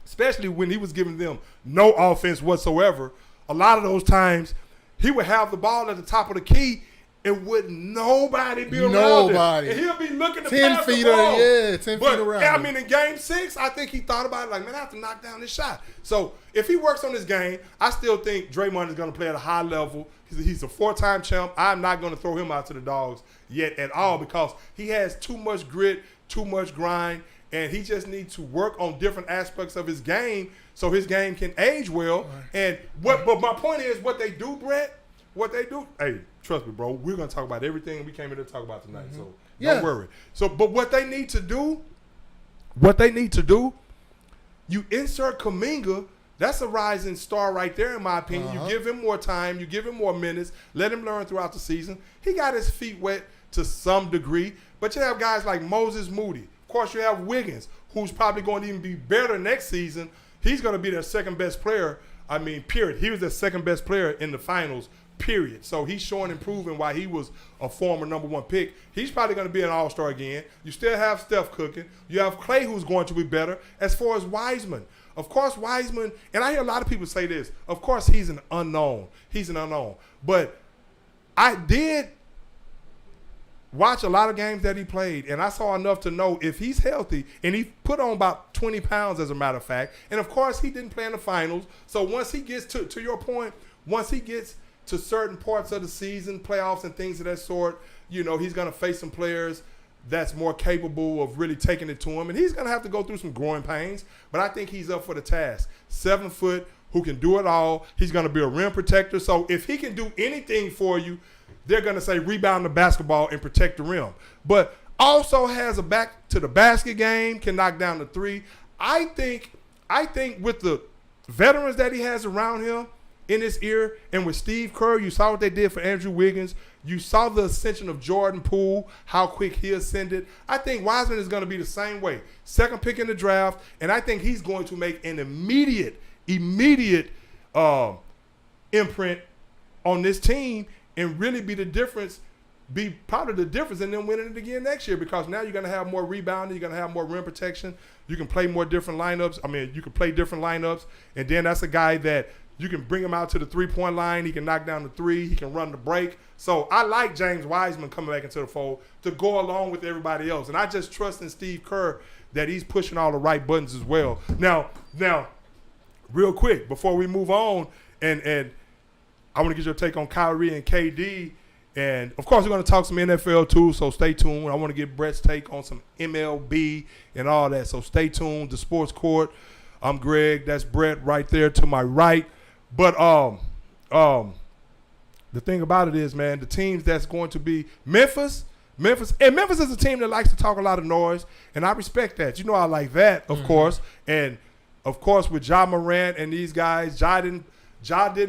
especially when he was giving them no offense whatsoever, a lot of those times he would have the ball at the top of the key and would nobody be around him. And he'll be looking to 10 pass feet the ball. 10 feet around. I mean, in Game 6, I think he thought about it like, man, I have to knock down this shot. So if he works on this game, I still think Draymond is going to play at a high level. He's a 4-time champ. I'm not going to throw him out to the dogs yet at all because he has too much grit, too much grind, and he just needs to work on different aspects of his game so his game can age well. Right. But my point is what they do, Brett, hey, trust me, bro, we're going to talk about everything we came here to talk about tonight, so don't worry. So, but what they need to do, you insert Kuminga. That's a rising star right there, in my opinion. You give him more time. You give him more minutes. Let him learn throughout the season. He got his feet wet to some degree. But you have guys like Moses Moody. Of course, you have Wiggins, who's probably going to even be better next season. He's going to be their second-best player. I mean, period. He was their second-best player in the finals, period. So he's showing improving while he was a former number 1 pick. He's probably going to be an all-star again. You still have Steph cooking. You have Clay, who's going to be better. As far as Wiseman, of course, Wiseman, and I hear a lot of people say this, of course he's an unknown. But I did watch a lot of games that he played, and I saw enough to know if he's healthy, and he put on about 20 pounds as a matter of fact, and of course he didn't play in the finals. So once he gets to your point, once he gets to certain parts of the season, playoffs and things of that sort, he's going to face some players that's more capable of really taking it to him. And he's going to have to go through some growing pains, but I think he's up for the task. 7 foot, who can do it all. He's going to be a rim protector. So if he can do anything for you, they're going to say rebound the basketball and protect the rim. But also has a back to the basket game, can knock down the 3. I think with the veterans that he has around him in his ear, and with Steve Kerr, you saw what they did for Andrew Wiggins. You saw the ascension of Jordan Poole, how quick he ascended. I think Wiseman is going to be the same way. Second pick in the draft, and I think he's going to make an immediate imprint on this team and really be part of the difference in them winning it again next year, because now you're going to have more rebounding, you're going to have more rim protection, you can play more different lineups. I mean, you can play different lineups, and then that's a guy that you can bring him out to the 3-point line. He can knock down the 3. He can run the break. So I like James Wiseman coming back into the fold to go along with everybody else. And I just trust in Steve Kerr that he's pushing all the right buttons as well. Now, real quick, before we move on, and I want to get your take on Kyrie and KD. And, of course, we're going to talk some NFL, too, so stay tuned. I want to get Brett's take on some MLB and all that. So stay tuned. The Sports Court. I'm Greg. That's Brett right there to my right. But the thing about it is, man, the teams that's going to be Memphis is a team that likes to talk a lot of noise, and I respect that. You know, I like that, of course. And, of course, with Ja Morant and these guys, Ja didn't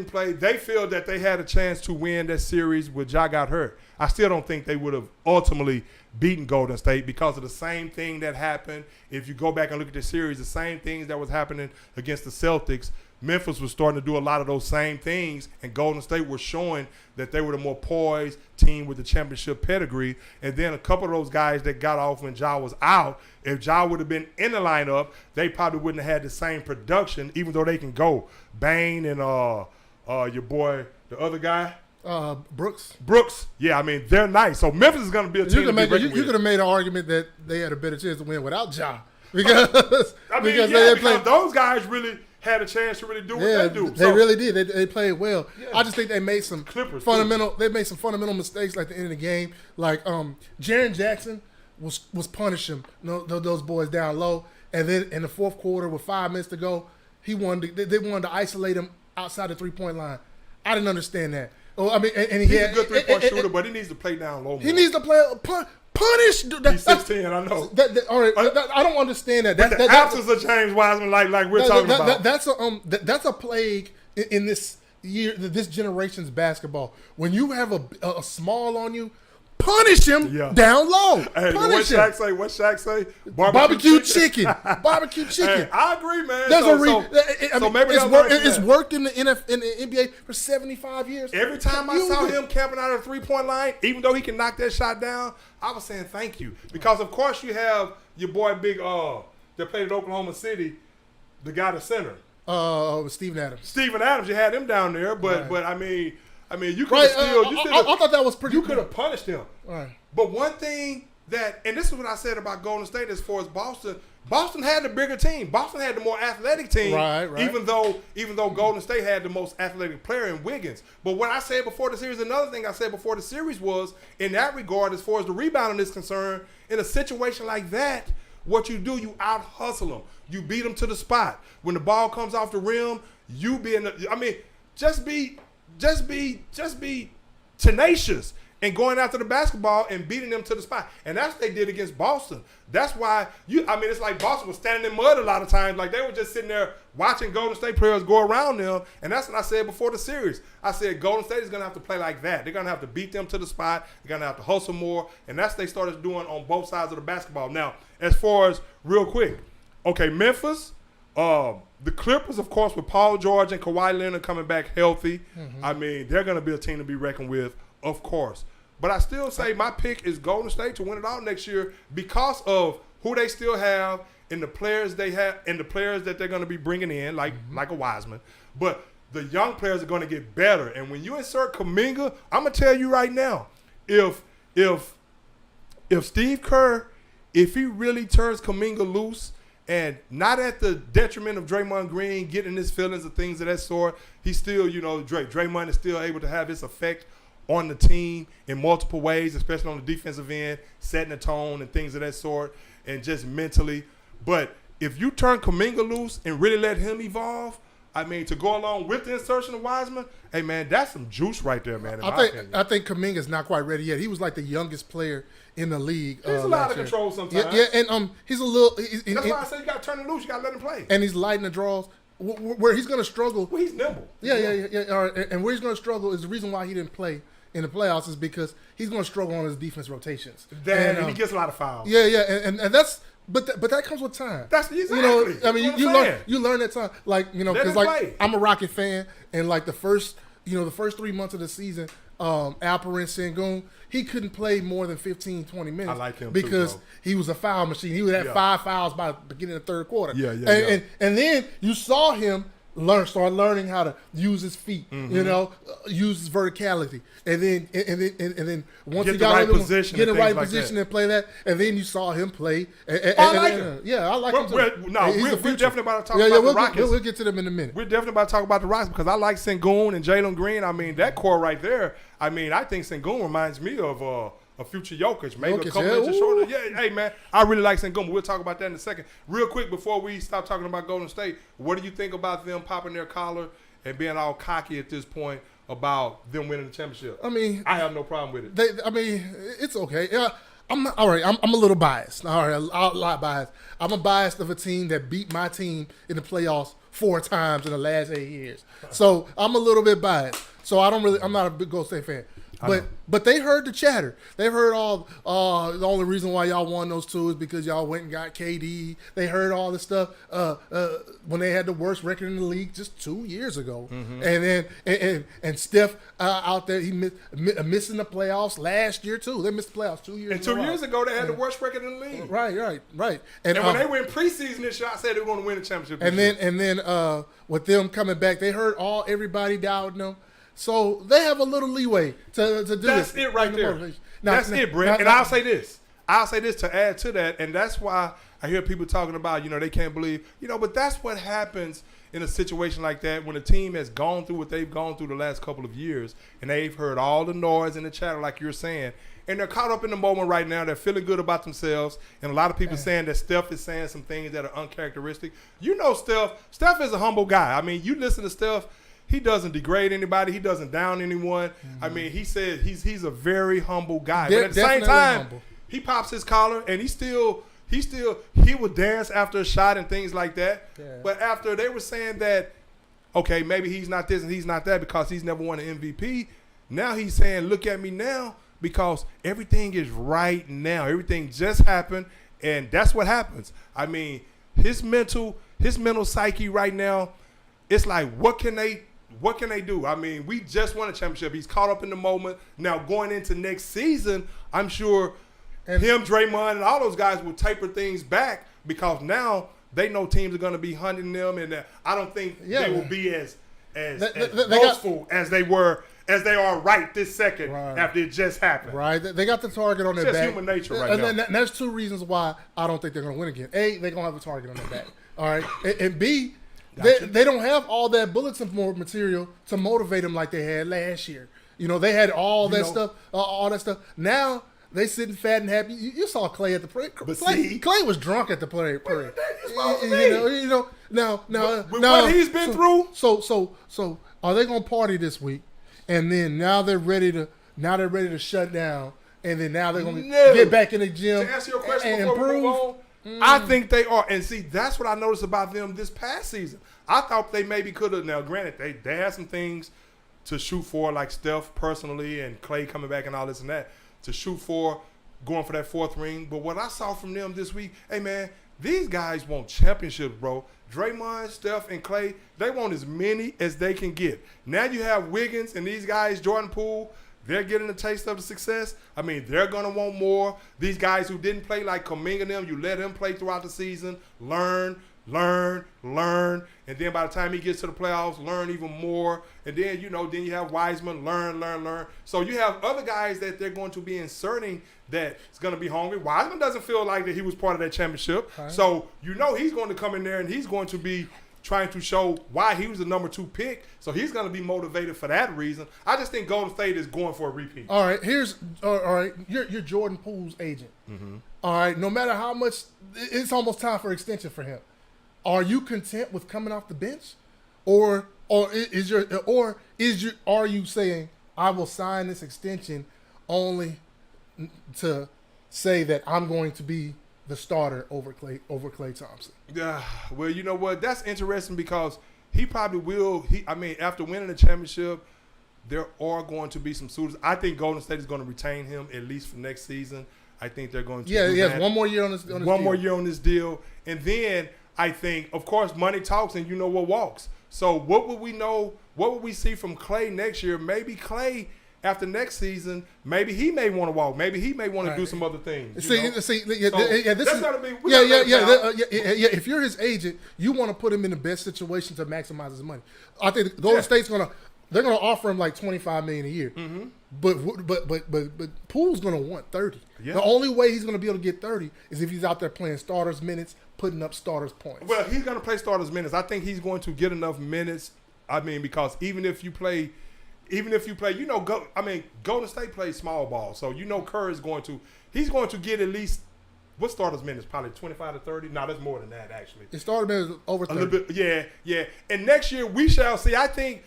play. They feel that they had a chance to win that series when Ja got hurt. I still don't think they would have ultimately beaten Golden State because of the same thing that happened. If you go back and look at the series, the same things that was happening against the Celtics, Memphis was starting to do a lot of those same things, and Golden State was showing that they were the more poised team with the championship pedigree. And then a couple of those guys that got off when Ja was out, if Ja would have been in the lineup, they probably wouldn't have had the same production, even though they can go. Bane and your boy, the other guy, Brooks. Yeah, I mean, they're nice. So Memphis is going to be a team to be reckoned with. You could have made an argument that they had a better chance to win without Ja. Because those guys really had a chance to really do what they do. They really did. They played well. Yeah. I just think they made some fundamental mistakes like the end of the game. Like Jaren Jackson was punishing those boys down low, and then in the fourth quarter with 5 minutes to go, they wanted to isolate him outside the 3-point line. I didn't understand that. Oh, I mean, and he's a good 3-point shooter, but he needs to play down low more. He needs to play punish. He's 16, I know. All right, I don't understand that. The absence of James Wiseman, like we're talking about. That's a plague in this generation's basketball. When you have a small on you, punish him down low. Hey, what Shaq say? Barbecue chicken. Barbecue chicken. Hey, I agree, man. Maybe it's worked in the NBA for 75 years. Every time I saw him camping out of the 3-point line, even though he can knock that shot down, I was saying thank you. Because, of course, you have your boy Big that played at Oklahoma City, the guy, the center. Steven Adams. Steven Adams, you had him down there, but I mean, you could still. I thought that was pretty. You could have punished him. Right. But one thing and this is what I said about Golden State as far as Boston. Boston had the bigger team. Boston had the more athletic team. Right. Even though Golden State had the most athletic player in Wiggins. But what I said before the series, another thing I said before the series was, in that regard, as far as the rebounding is concerned, in a situation like that, what you do, you out hustle them. You beat them to the spot. When the ball comes off the rim, you just be tenacious and going after the basketball and beating them to the spot. And that's what they did against Boston. That's why it's like Boston was standing in mud a lot of times. Like they were just sitting there watching Golden State players go around them. And that's what I said before the series. I said Golden State is going to have to play like that. They're going to have to beat them to the spot. They're going to have to hustle more. And that's what they started doing on both sides of the basketball. Now, as far as real quick, okay, Memphis, the Clippers, of course, with Paul George and Kawhi Leonard coming back healthy. Mm-hmm. I mean, they're going to be a team to be reckoned with, of course. But I still say my pick is Golden State to win it all next year because of who they still have and the players they have and the players that they're going to be bringing in, like a Wiseman. But the young players are going to get better. And when you insert Kuminga, I'm going to tell you right now, if Steve Kerr, if he really turns Kuminga loose, and not at the detriment of Draymond Green getting his feelings and things of that sort, he's still, Draymond is still able to have his effect on the team in multiple ways, especially on the defensive end, setting the tone and things of that sort, and just mentally. But if you turn Kuminga loose and really let him evolve, I mean, to go along with the insertion of Wiseman, hey, man, that's some juice right there, man. I think Kuminga's not quite ready yet. He was like the youngest player in the league. He's a lot of control sometimes. Yeah, and he's a little. That's why I say you got to turn him loose. You got to let him play. And he's lighting the draws. Where he's going to struggle. Well, he's nimble. Yeah. All right. And where he's going to struggle is the reason why he didn't play in the playoffs is because he's going to struggle on his defense rotations. And he gets a lot of fouls. Yeah, and that's. But that comes with time. That's exactly. I mean, you learn that time. Like because I'm a Rocket fan, and like the first 3 months of the season, Alperen Sengun, he couldn't play more than 15, 20 minutes. I like him because too, he was a foul machine. He would have 5 fouls by the beginning of the third quarter. Yeah. And then you saw him start learning how to use his feet, use his verticality, and then once he got in the right position and play that, and then you saw him play. I like him. Yeah, I like him too. We're definitely about to talk about the Rockets. We'll get to them in a minute. We're definitely about to talk about the Rockets because I like Sengun and Jalen Green. I mean, that core right there. I mean, I think Sengun reminds me of a future Jokic, maybe a couple inches shorter. Yeah, hey, man, I really like Sengun. We'll talk about that in a second. Real quick, before we stop talking about Golden State, what do you think about them popping their collar and being all cocky at this point about them winning the championship. I mean, I have no problem with it. It's okay. Yeah, I'm not, all right. I'm a little biased. All right, a lot biased. I'm a biased of a team that beat my team in the playoffs 4 times in the last 8 years. So I'm a little bit biased. So I'm not a big Golden State fan. But they heard the chatter. They heard all. The only reason why y'all won those 2 is because y'all went and got KD. They heard all this stuff when they had the worst record in the league just 2 years ago. Mm-hmm. And then and Steph out there, he missing the playoffs last year too. They missed the playoffs 2 years. And 2 years ago, they had the worst record in the league. Right. And when they went preseason this year, I said they were going to win the championship. And then with them coming back, they heard everybody doubting them. So they have a little leeway to do this. That's it right there. That's it, Brett. And I'll say this to add to that, and that's why I hear people talking about, they can't believe, but that's what happens in a situation like that when a team has gone through what they've gone through the last couple of years, and they've heard all the noise and the chatter like you're saying, and they're caught up in the moment right now. They're feeling good about themselves, and a lot of people saying that Steph is saying some things that are uncharacteristic. Steph is a humble guy. I mean, you listen to Steph, he doesn't degrade anybody. He doesn't down anyone. Mm-hmm. I mean, he said he's a very humble guy. But at the same time, he pops his collar and he would dance after a shot and things like that. Yeah. But after they were saying that, okay, maybe he's not this and he's not that because he's never won an MVP. Now he's saying, look at me now because everything is right now. Everything just happened, and that's what happens. I mean, his mental psyche right now, it's like, what can they do? I mean, we just won a championship. He's caught up in the moment. Now, going into next season, I'm sure him, Draymond, and all those guys will taper things back because now they know teams are going to be hunting them, and I don't think they will be as boastful as they are right this second after it just happened. Right. They got the target on their back. It's just human nature right now. And that's 2 reasons why I don't think they're going to win again. A, they're going to have a target on their back. All right. And B, They don't have all that bulletin board material to motivate them like they had last year. They had all that stuff. Now they sitting fat and happy. You saw Clay at the parade. Clay was drunk at the parade. Now what he's been through. So are they gonna party this week? And then now they're ready to shut down. And then now they're gonna get back in the gym. To answer your question and improve. I think they are. And see, that's what I noticed about them this past season. I thought they maybe could have. Now, granted, they had some things to shoot for, like Steph personally and Clay coming back and all this and that, to shoot for, going for that 4th ring. But what I saw from them this week, hey, man, these guys want championships, bro. Draymond, Steph, and Clay, they want as many as they can get. Now you have Wiggins and these guys, Jordan Poole, they're getting a taste of the success. I mean, they're going to want more. These guys who didn't play like Kuminga and them, you let him play throughout the season, learn. And then by the time he gets to the playoffs, learn even more. And then, then you have Wiseman, learn. So you have other guys that they're going to be inserting that is going to be hungry. Wiseman doesn't feel like that he was part of that championship. Right. So, he's going to come in there and he's going to be trying to show why he was the number 2 pick. So he's going to be motivated for that reason. I just think Golden State is going for a repeat. All right, you're Jordan Poole's agent. Mm-hmm. All right, no matter how much, it's almost time for extension for him. Are you content with coming off the bench, or are you saying I will sign this extension only to say that I'm going to be the starter over Klay Thompson? Yeah, well, you know what? That's interesting because he probably will. After winning the championship, there are going to be some suitors. I think Golden State is going to retain him at least for next season. I think they're going to. Yeah, he has 1 more year on this. More year on this deal, and then I think, of course, money talks, and what walks. So what would we know? What would we see from Klay next year? Maybe Klay, after next season, maybe he may want to walk. Maybe he may want to do some other things. If you're his agent, you want to put him in the best situation to maximize his money. I think Golden State's they're gonna offer him like $25 million a year. Mm-hmm. But Poole's gonna want 30. Yeah. The only way he's gonna be able to get 30 is if he's out there playing starters minutes, putting up starters points. Well, he's gonna play starters minutes. I think he's going to get enough minutes. Because even if you play, Golden State plays small ball, so Kerr is he's going to get at least what starters minutes? Probably 25 to 30. No, that's more than that actually. It started minutes over 30. A little bit, yeah. And next year we shall see. I think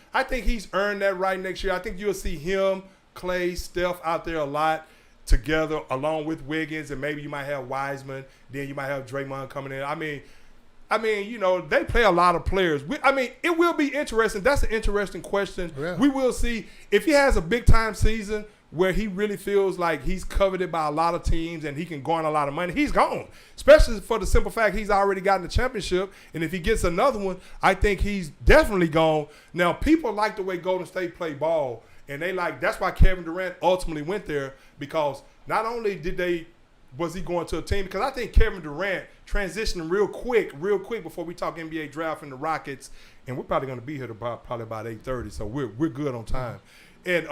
he's earned that right next year. I think you'll see him, Clay, Steph out there a lot together, along with Wiggins, and maybe you might have Wiseman. Then you might have Draymond coming in. I mean, they play a lot of players. It will be interesting. That's an interesting question. Yeah. We will see if he has a big time season where he really feels like he's coveted by a lot of teams and he can garner a lot of money. He's gone, especially for the simple fact he's already gotten the championship. And if he gets another one, I think he's definitely gone. Now, people like the way Golden State play ball, and that's why Kevin Durant ultimately went there, because not only was he going to a team, because I think Kevin Durant transitioning real quick before we talk NBA draft and the Rockets, and we're probably going to be here probably about 8:30, so we're good on time. And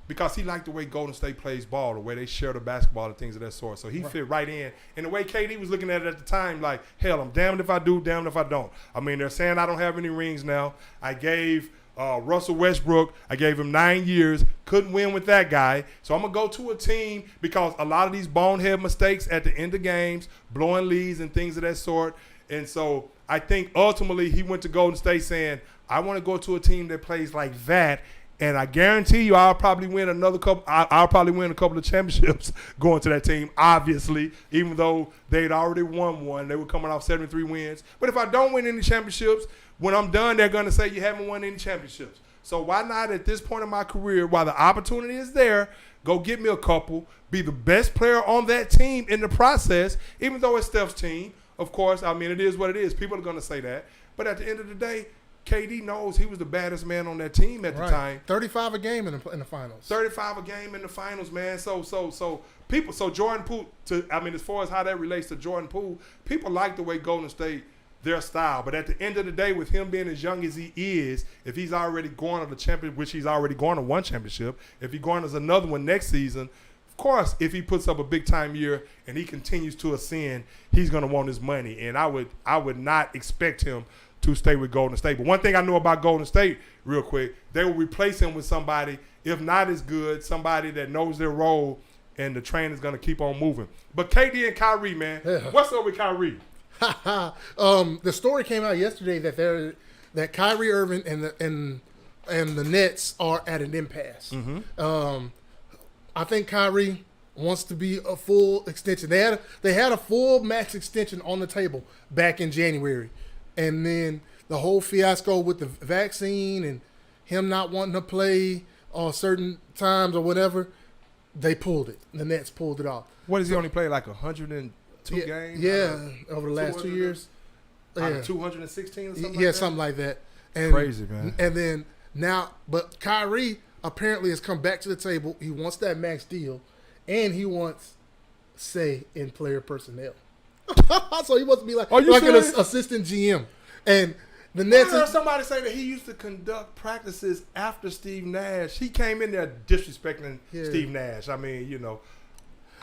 because he liked the way Golden State plays ball, the way they share the basketball and things of that sort. So he fit right in. And the way KD was looking at it at the time, like, hell, I'm damned if I do, damned if I don't. I mean, they're saying I don't have any rings now. I gave Russell Westbrook, I gave him 9 years, couldn't win with that guy. So I'm going to go to a team, because a lot of these bonehead mistakes at the end of games, blowing leads and things of that sort. And so I think ultimately he went to Golden State saying, I want to go to a team that plays like that. And I guarantee you, I'll probably win a couple of championships going to that team, obviously, even though they'd already won one. They were coming off 73 wins. But if I don't win any championships, when I'm done, they're going to say you haven't won any championships. So why not at this point in my career, while the opportunity is there, go get me a couple, be the best player on that team in the process, even though it's Steph's team. Of course, I mean, it is what it is. People are going to say that. But at the end of the day, KD knows he was the baddest man on that team at the time. 35 a game in the finals. 35 a game in the finals, man. So Jordan Poole, as far as how that relates to Jordan Poole, people like the way Golden State, their style. But at the end of the day, with him being as young as he is, if he's already garnered the champion, which he's already garnered one championship, if he garners another one next season, of course, if he puts up a big time year and he continues to ascend, he's going to want his money. And I would not expect him to stay with Golden State. But one thing I know about Golden State, real quick, they will replace him with somebody, if not as good, somebody that knows their role, and the train is going to keep on moving. But KD and Kyrie, man, what's up with Kyrie? The story came out yesterday that Kyrie Irving and the Nets are at an impasse. Mm-hmm. I think Kyrie wants to be a full extension. They had a full max extension on the table back in January. And then the whole fiasco with the vaccine and him not wanting to play on certain times or whatever, they pulled it. The Nets pulled it off. What does he only play, like 102 games? Yeah, over the last 2 years. Yeah. 216 or something like that? Yeah, something like that. And, crazy, man. And then now, but Kyrie apparently has come back to the table. He wants that max deal, and he wants say in player personnel. So he wants to be like an assistant GM. And the Nets. I heard somebody say that he used to conduct practices after Steve Nash. He came in there disrespecting Steve Nash. I mean,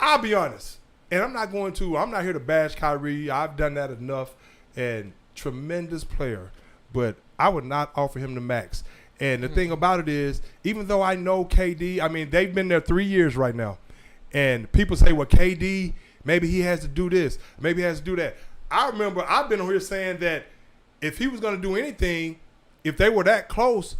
I'll be honest. And I'm not here to bash Kyrie. I've done that enough. And tremendous player. But I would not offer him the max. And the thing about it is, even though I know KD, they've been there 3 years right now. And people say, well, KD, maybe he has to do this. Maybe he has to do that. I remember I've been on here saying that if he was going to do anything, if they were that close,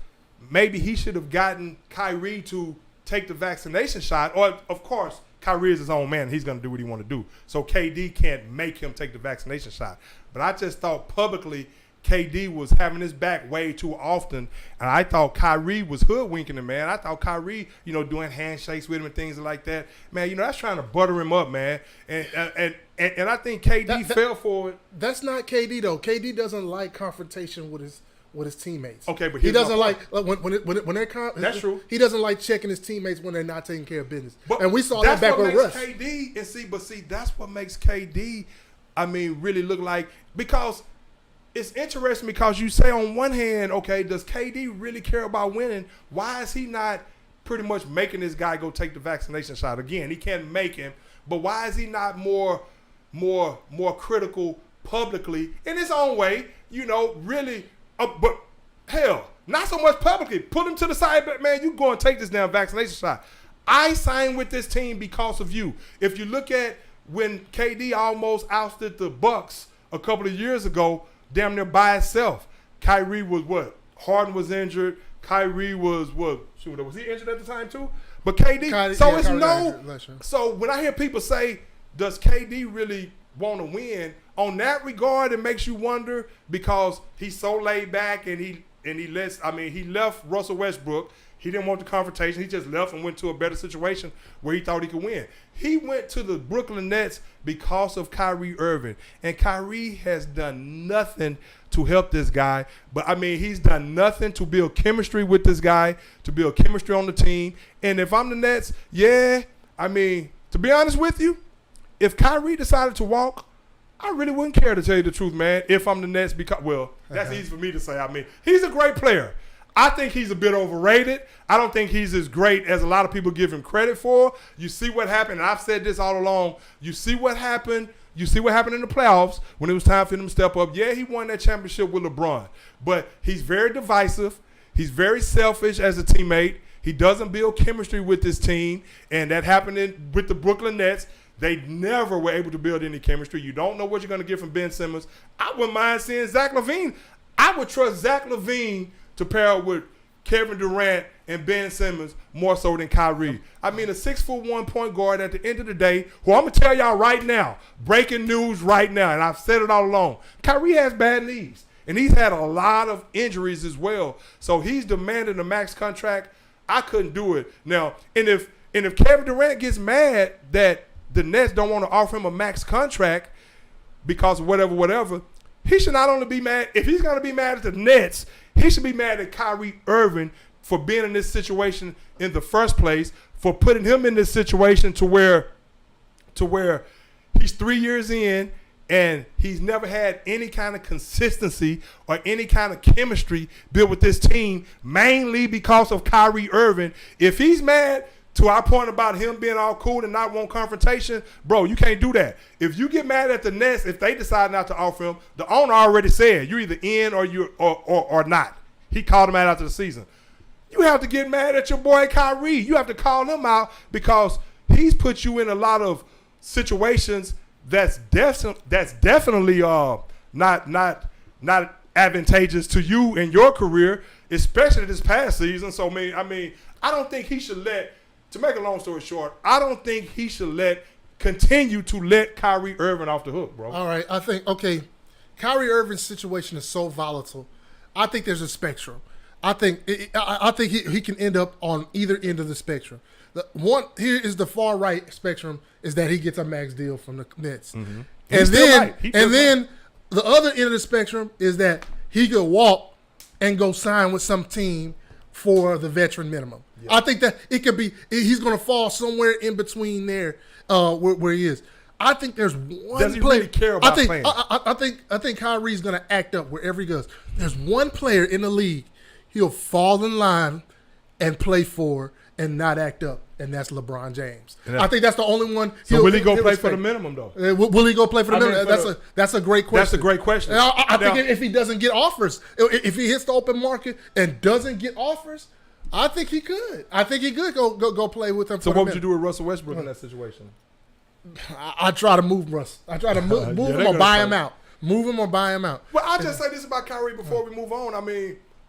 maybe he should have gotten Kyrie to take the vaccination shot. Or, of course, Kyrie is his own man. He's going to do what he want to do. So KD can't make him take the vaccination shot. But I just thought publicly KD was having his back way too often, and I thought Kyrie was hoodwinking him, man. I thought Kyrie, doing handshakes with him and things like that. Man, that's trying to butter him up, man. And I think KD fell for it. That's not KD though. KD doesn't like confrontation with his teammates. Okay, but he doesn't like when they're that's true. He doesn't like checking his teammates when they're not taking care of business. And we saw that back with Russ. KD that's what makes KD, really look like, because it's interesting, because you say on one hand, okay, does KD really care about winning? Why is he not pretty much making this guy go take the vaccination shot? Again, he can't make him, but why is he not more critical publicly in his own way? Really, but hell, not so much publicly. Put him to the side, but man, you go and take this damn vaccination shot. I signed with this team because of you. If you look at when KD almost ousted the Bucks a couple of years ago, damn near by itself. Kyrie was what? Harden was injured. Kyrie was what? Shoot, was he injured at the time too? But KD. So when I hear people say, does KD really want to win? On that regard, it makes you wonder because he's so laid back and he left Russell Westbrook. He didn't want the confrontation. He just left and went to a better situation where he thought he could win. He went to the Brooklyn Nets because of Kyrie Irving. And Kyrie has done nothing to help this guy. But, he's done nothing to build chemistry with this guy, to build chemistry on the team. And if I'm the Nets, to be honest with you, if Kyrie decided to walk, I really wouldn't care, to tell you the truth, man, if I'm the Nets, because, that's easy for me to say. He's a great player. I think he's a bit overrated. I don't think he's as great as a lot of people give him credit for. You see what happened, and I've said this all along. You see what happened in the playoffs when it was time for him to step up. Yeah, he won that championship with LeBron, but he's very divisive. He's very selfish as a teammate. He doesn't build chemistry with his team, and that happened with the Brooklyn Nets. They never were able to build any chemistry. You don't know what you're going to get from Ben Simmons. I wouldn't mind seeing Zach LaVine. I would trust Zach LaVine to pair up with Kevin Durant and Ben Simmons more so than Kyrie. A 6'1" point guard at the end of the day, who I'm going to tell y'all right now, breaking news right now, and I've said it all along, Kyrie has bad knees, and he's had a lot of injuries as well. So he's demanding a max contract. I couldn't do it. Now, and if Kevin Durant gets mad that the Nets don't want to offer him a max contract because of whatever, he should not only be mad, if he's going to be mad at the Nets, he should be mad at Kyrie Irving for being in this situation in the first place, for putting him in this situation to where he's 3 years in and he's never had any kind of consistency or any kind of chemistry built with this team, mainly because of Kyrie Irving. If he's mad to our point about him being all cool and not want confrontation, bro, you can't do that. If you get mad at the Nets, if they decide not to offer him, the owner already said you're either in or not. He called him out after the season. You have to get mad at your boy Kyrie. You have to call him out because he's put you in a lot of situations that's definitely not advantageous to you in your career, especially this past season. So I don't think he should to make a long story short, I don't think he should continue to let Kyrie Irving off the hook, bro. All right, I think, Kyrie Irving's situation is so volatile. I think there's a spectrum. I think he can end up on either end of the spectrum. The one here is the far right spectrum is that he gets a max deal from the Nets, and then the other end of the spectrum is that he could walk and go sign with some team for the veteran minimum. Yeah. I think that it could be he's going to fall somewhere in between there where he is. I think there's one. Does he really care about playing? I think Kyrie's going to act up wherever he goes. There's one player in the league he'll fall in line and play for and not act up, and that's LeBron James. I think that's the only one. So will he go play for the minimum though? Will he go play for the minimum? That's a great question. That's a great question. I think if he doesn't get offers, if he hits the open market and doesn't get offers, I think he could. I think he could go play with him. So what would you do with Russell Westbrook in that situation? I try to move Russ. I try to move him or buy him out. Move him or buy him out. Well, I'll just say this about Kyrie before we move on.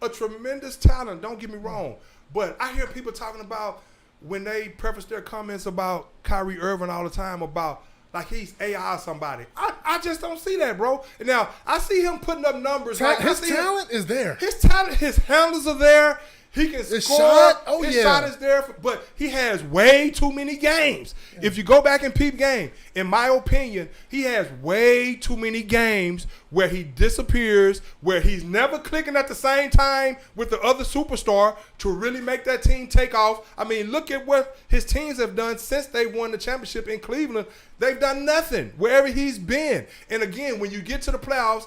A tremendous talent, don't get me wrong. But I hear people talking about when they preface their comments about Kyrie Irving all the time about like he's AI or somebody. I just don't see that, bro. Now, I see him putting up numbers. His talent is there. His talent, his handles are there. He can score. His shot is there, but he has way too many games. Yeah. If you go back and peep game, in my opinion, he has way too many games where he disappears, where he's never clicking at the same time with the other superstar to really make that team take off. Look at what his teams have done since they won the championship in Cleveland. They've done nothing wherever he's been. And again, when you get to the playoffs,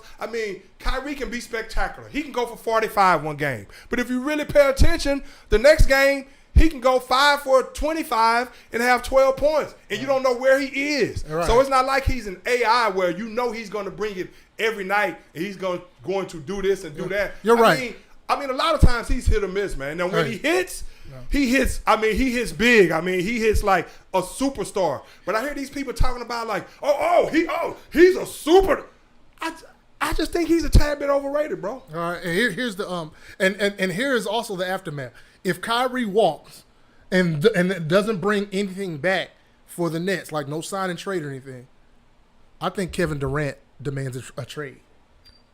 Kyrie can be spectacular. He can go for 45 one game. But if you really pay attention, the next game, he can go 5 for 25 and have 12 points. And you don't know where he is. Right. So it's not like he's an AI where you know he's going to bring it every night and he's going to do this and do that. You're right. A lot of times he's hit or miss, man. Now, when he hits, He hits. I mean, he hits big. I mean, he hits like a superstar. But I hear these people talking about like, he's a super. I just think he's a tad bit overrated, bro. All right, and here's the and here is also the aftermath. If Kyrie walks and doesn't bring anything back for the Nets, like no sign and trade or anything, I think Kevin Durant demands a trade.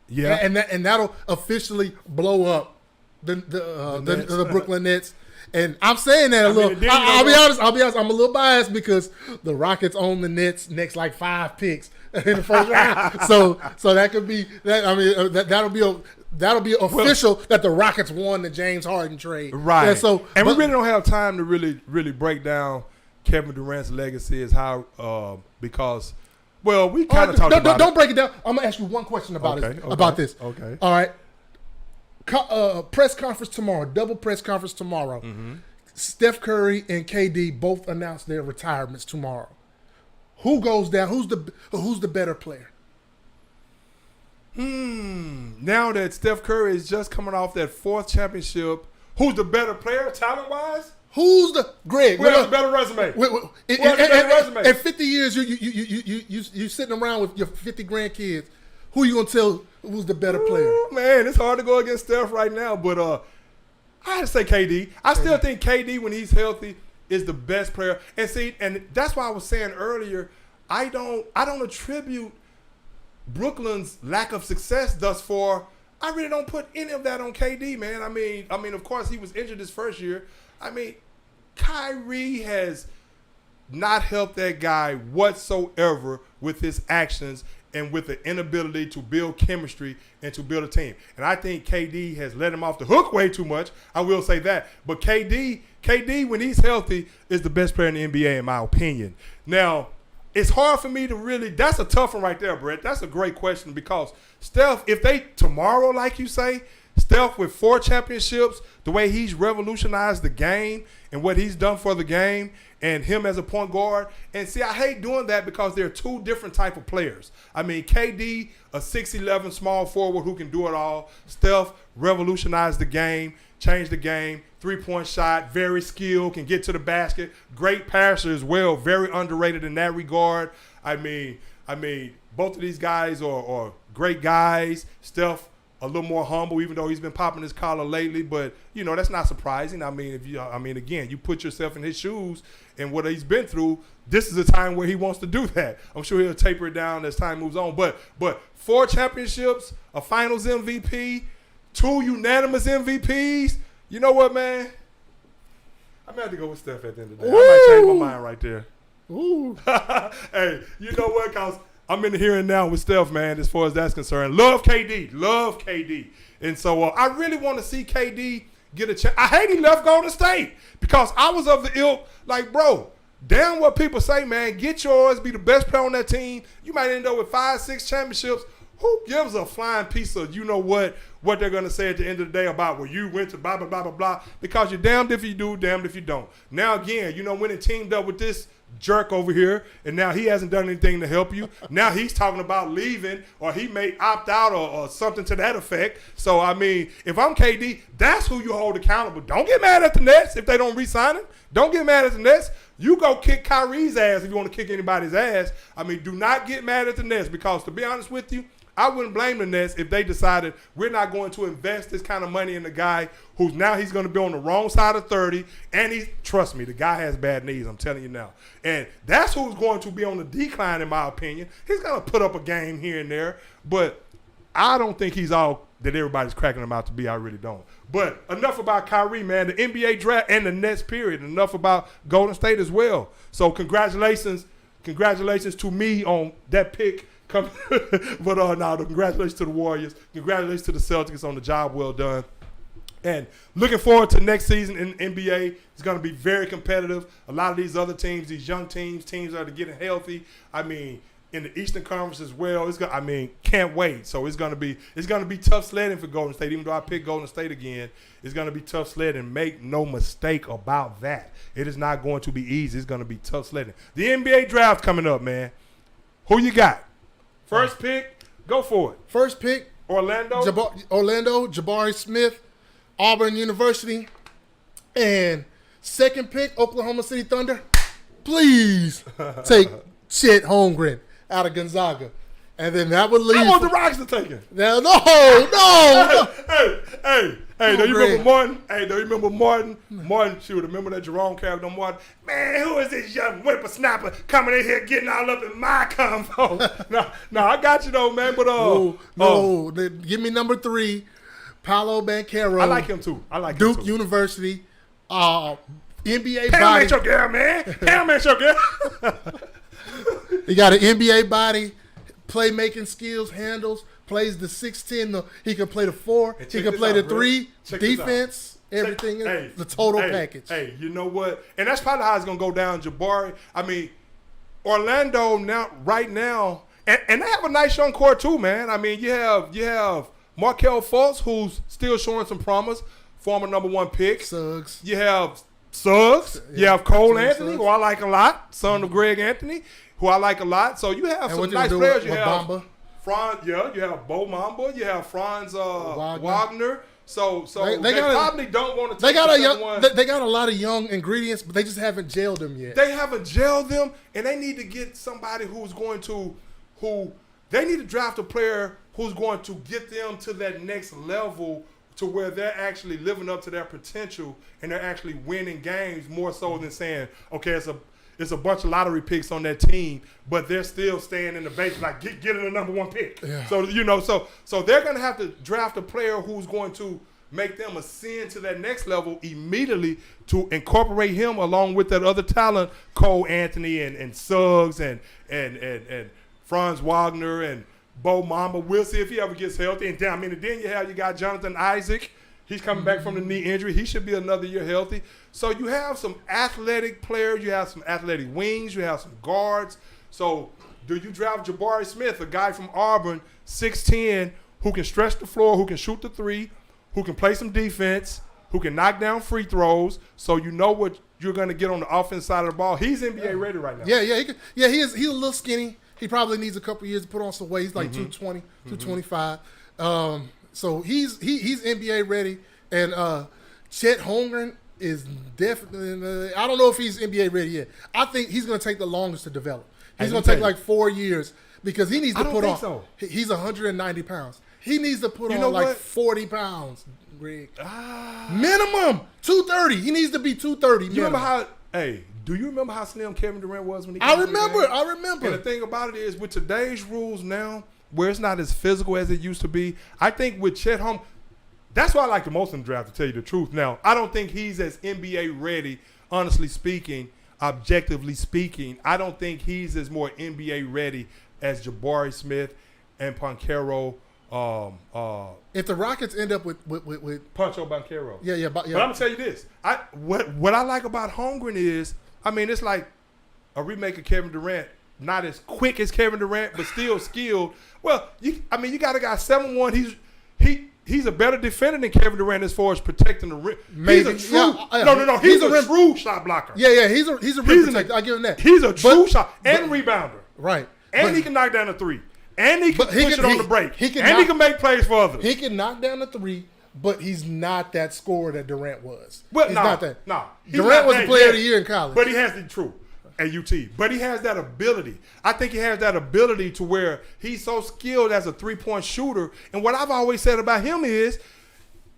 Yeah, and that'll officially blow up the Brooklyn Nets. And I'm saying that a little. I'll be honest. I'm a little biased because the Rockets own the Nets next like 5 picks in the first round. So that could be that. I mean, that'll be official that the Rockets won the James Harden trade. Right. We really don't have time to really break down Kevin Durant's legacy as how because. Well, we kind of talked about it. Don't break it down. I'm gonna ask you one question about this. Okay. All right. Press conference tomorrow. Double press conference tomorrow. Mm-hmm. Steph Curry and KD both announced their retirements tomorrow. Who goes down? Who's the better player? Now that Steph Curry is just coming off that 4th championship, who's the better player talent-wise? Who's the Greg? Who has a better resume? In 50 years, you sitting around with your 50 grandkids. Who you gonna tell who's the better player? Man, it's hard to go against Steph right now, but I had to say KD. I still think KD, when he's healthy, is the best player. And that's why I was saying earlier, I don't attribute Brooklyn's lack of success thus far. I really don't put any of that on KD, man. I mean, of course, he was injured his first year. I mean, Kyrie has not helped that guy whatsoever with his actions and with the inability to build chemistry and to build a team. And I think KD has let him off the hook way too much. I will say that. But KD, when he's healthy, is the best player in the NBA, in my opinion. Now, it's hard for me to really – that's a tough one right there, Brett. That's a great question because Steph, if they – tomorrow, like you say, Steph with 4 championships, the way he's revolutionized the game and what he's done for the game and him as a point guard. And see, I hate doing that because they're 2 different type of players. I mean, KD, a 6'11" small forward who can do it all. Steph revolutionized the game, changed the game, 3-point shot, very skilled, can get to the basket. Great passer as well, very underrated in that regard. I mean, both of these guys are great guys. Steph, a little more humble, even though he's been popping his collar lately. But, that's not surprising. I mean, again, you put yourself in his shoes and what he's been through, this is a time where he wants to do that. I'm sure he'll taper it down as time moves on. But 4 championships, a finals MVP, 2 unanimous MVPs. You know what, man? I'm going to have to go with Steph at the end of the day. I might change my mind right there. Ooh. Hey, you know what, because I'm in the here and now with Steph, man, as far as that's concerned. Love KD. And so I really want to see KD get a chance. I hate he left Golden State because I was of the ilk, like, bro, damn what people say, man. Get yours, be the best player on that team. You might end up with 5, 6 championships. Who gives a flying piece of what they're going to say at the end of the day about, well, you went to blah, blah, blah, blah, blah, because you're damned if you do, damned if you don't. Now, again, when it teamed up with this jerk over here, and now he hasn't done anything to help you. Now he's talking about leaving, or he may opt out or something to that effect. So, I mean, if I'm KD, that's who you hold accountable. Don't get mad at the Nets if they don't re-sign him. Don't get mad at the Nets. You go kick Kyrie's ass if you want to kick anybody's ass. I mean, do not get mad at the Nets because, to be honest with you, I wouldn't blame the Nets if they decided we're not going to invest this kind of money in a guy who's now he's going to be on the wrong side of 30, and trust me, the guy has bad knees, I'm telling you now. And that's who's going to be on the decline, in my opinion. He's going to put up a game here and there, but I don't think he's all that everybody's cracking him out to be. I really don't. But enough about Kyrie, man. The NBA draft and the Nets, period. Enough about Golden State as well. So congratulations to me on that pick. But congratulations to the Warriors. Congratulations to the Celtics on the job well done. And looking forward to next season in the NBA. It's going to be very competitive. A lot of these other teams, these young teams that are getting healthy. I mean, in the Eastern Conference as well. Can't wait. So it's going to be tough sledding for Golden State. Even though I picked Golden State again, it's going to be tough sledding. Make no mistake about that. It is not going to be easy. It's going to be tough sledding. The NBA draft coming up, man. Who you got? First pick, go for it. First pick, Orlando, Jabari Smith, Auburn University. And second pick, Oklahoma City Thunder. Please take Chet Holmgren out of Gonzaga. And then that would leave. I want the Rockets to take him. No. Hey, do you remember Martin? Hey, do you remember Martin? Martin, shoot, remember that Jerome Carroll, Martin? Man, who is this young whippersnapper coming in here getting all up in my combo? no, I got you though, man. But no, give me number 3, Paolo Banchero. I like him too. Duke University, NBA Pam body. ain't your girl, man. Pam ain't your girl. He got an NBA body, playmaking skills, handles, plays the 6'10". He can play the 4. He can play the 3. Defense, everything. The total package. Hey, you know what? And that's probably how it's gonna go down, Jabari. I mean, Orlando right now, and they have a nice young core too, man. I mean, you have Markelle Fultz, who's still showing some promise, former number 1 pick. Suggs. You have Suggs. Yeah. You have Cole Anthony, who I like a lot, son of Greg Anthony, who I like a lot. So you have some nice players. You have Franz, you have Bo Mamba, you have Franz Wagner. So they probably don't want to take they got a lot of young ingredients, but they just haven't gelled them yet. They haven't gelled them, and they need to get somebody they need to draft a player who's going to get them to that next level to where they're actually living up to their potential and they're actually winning games more so than saying, okay, it's a bunch of lottery picks on that team, but they're still staying in the base, like get in the number 1 pick. Yeah. So so they're gonna have to draft a player who's going to make them ascend to that next level immediately to incorporate him along with that other talent, Cole Anthony and Suggs and Franz Wagner and Bo Mamba. We'll see if he ever gets healthy. And then you got Jonathan Isaac. He's coming back from the knee injury. He should be another year healthy. So you have some athletic players. You have some athletic wings. You have some guards. So do you draft Jabari Smith, a guy from Auburn, 6'10", who can stretch the floor, who can shoot the 3, who can play some defense, who can knock down free throws, so you know what you're going to get on the offensive side of the ball? He's NBA ready right now. Yeah, he's a little skinny. He probably needs a couple years to put on some weight. He's like 220, 225. So he's NBA ready. And Chet Holmgren is definitely I don't know if he's NBA ready yet. I think he's going to take the longest to develop. He's going to take like 4 years because he needs to put on. So. He's 190 pounds. He needs to put on like 40 pounds, Greg. Minimum 230. He needs to be 230. Do you remember how slim Kevin Durant was when he came I remember. And the thing about it is, with today's rules now, where it's not as physical as it used to be, I think with Chet Holmgren, that's what I like the most in the draft, to tell you the truth. Now, I don't think he's as NBA ready, honestly speaking, objectively speaking. I don't think he's as more NBA ready as Jabari Smith and Banchero. If the Rockets end up with Pancho Banchero. Yeah. But I'm gonna tell you this. What I like about Holmgren is, I mean, it's like a remake of Kevin Durant. Not as quick as Kevin Durant, but still skilled. Well, you got a guy 7'1". He's a better defender than Kevin Durant as far as protecting the rim. Maybe. He's a true no. He's a true shot blocker. Yeah. He's a rim protector. I give him that. He's a true shot and rebounder. Right. And he can knock down a 3. And he can push it on the break. He can make plays for others. He can knock down the 3, but he's not that scorer that Durant was. Well, he's not that. No. Durant was the player of the year in college. But he has the true at UT. But he has that ability. I think he has that ability to where he's so skilled as a 3-point shooter. And what I've always said about him is,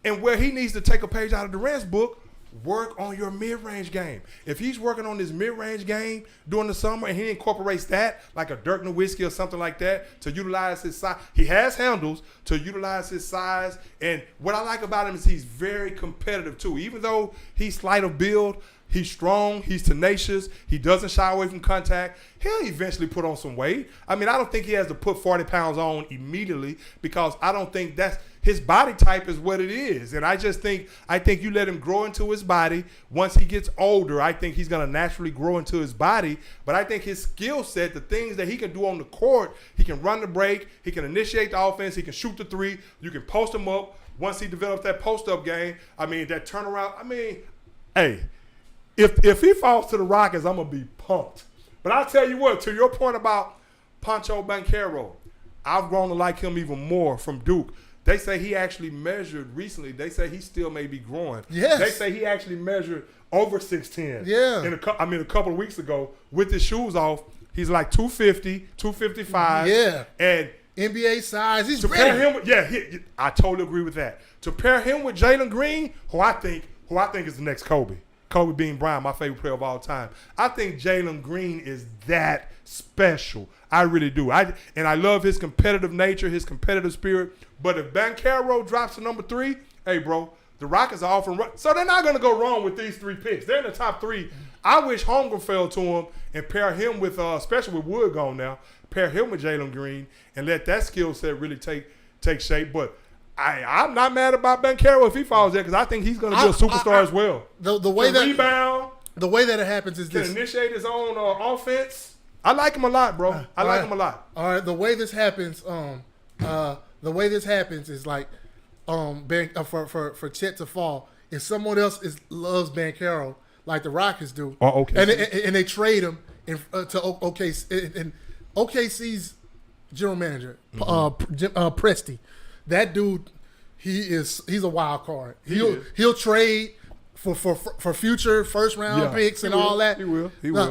and where he needs to take a page out of Durant's book, work on your mid-range game. If he's working on his mid-range game during the summer and he incorporates that, like a Dirk Nowitzki or something like that, to utilize his size. He has handles to utilize his size. And what I like about him is he's very competitive too. Even though he's slight of build, he's strong, he's tenacious, he doesn't shy away from contact. He'll eventually put on some weight. I mean, I don't think he has to put 40 pounds on immediately because I don't think that's his body type is what it is. And I think you let him grow into his body. Once he gets older, I think he's going to naturally grow into his body. But I think his skill set, the things that he can do on the court, he can run the break, he can initiate the offense, he can shoot the 3, you can post him up. Once he develops that post-up game, I mean, that turnaround, I mean, hey, if he falls to the Rockets, I'm going to be pumped. But I'll tell you what, to your point about Pancho Banchero, I've grown to like him even more from Duke. They say he actually measured recently. They say he still may be growing. Yes. They say he actually measured over 6'10". Yeah. A couple of weeks ago with his shoes off, he's like 250, 255. Yeah. And NBA size. He's to ready. pair him with, I totally agree with that. To pair him with Jalen Green, who I think is the next Kobe. Kobe Bean Bryant, my favorite player of all time. I think Jalen Green is that special. I really do. I love his competitive nature, his competitive spirit. But if Banchero drops to number 3, hey, bro, the Rockets are offering run. So they're not going to go wrong with these 3 picks. They're in the top 3. I wish Holmgren fell to him and pair him with, especially with Wood gone now, pair him with Jalen Green and let that skill set really take shape. But I'm not mad about Banchero if he falls there because I think he's going to be a superstar as well. The way that rebound, the way that it happens is can this. initiate his own offense. I like him a lot, bro. I like him a lot. All right, the way this happens, is like, for Chet to fall. If someone else loves Banchero like the Rockets do, and they trade him to OKC, and OKC's general manager, Presti, that dude, he's a wild card. He'll trade for future first round picks and all that. He will.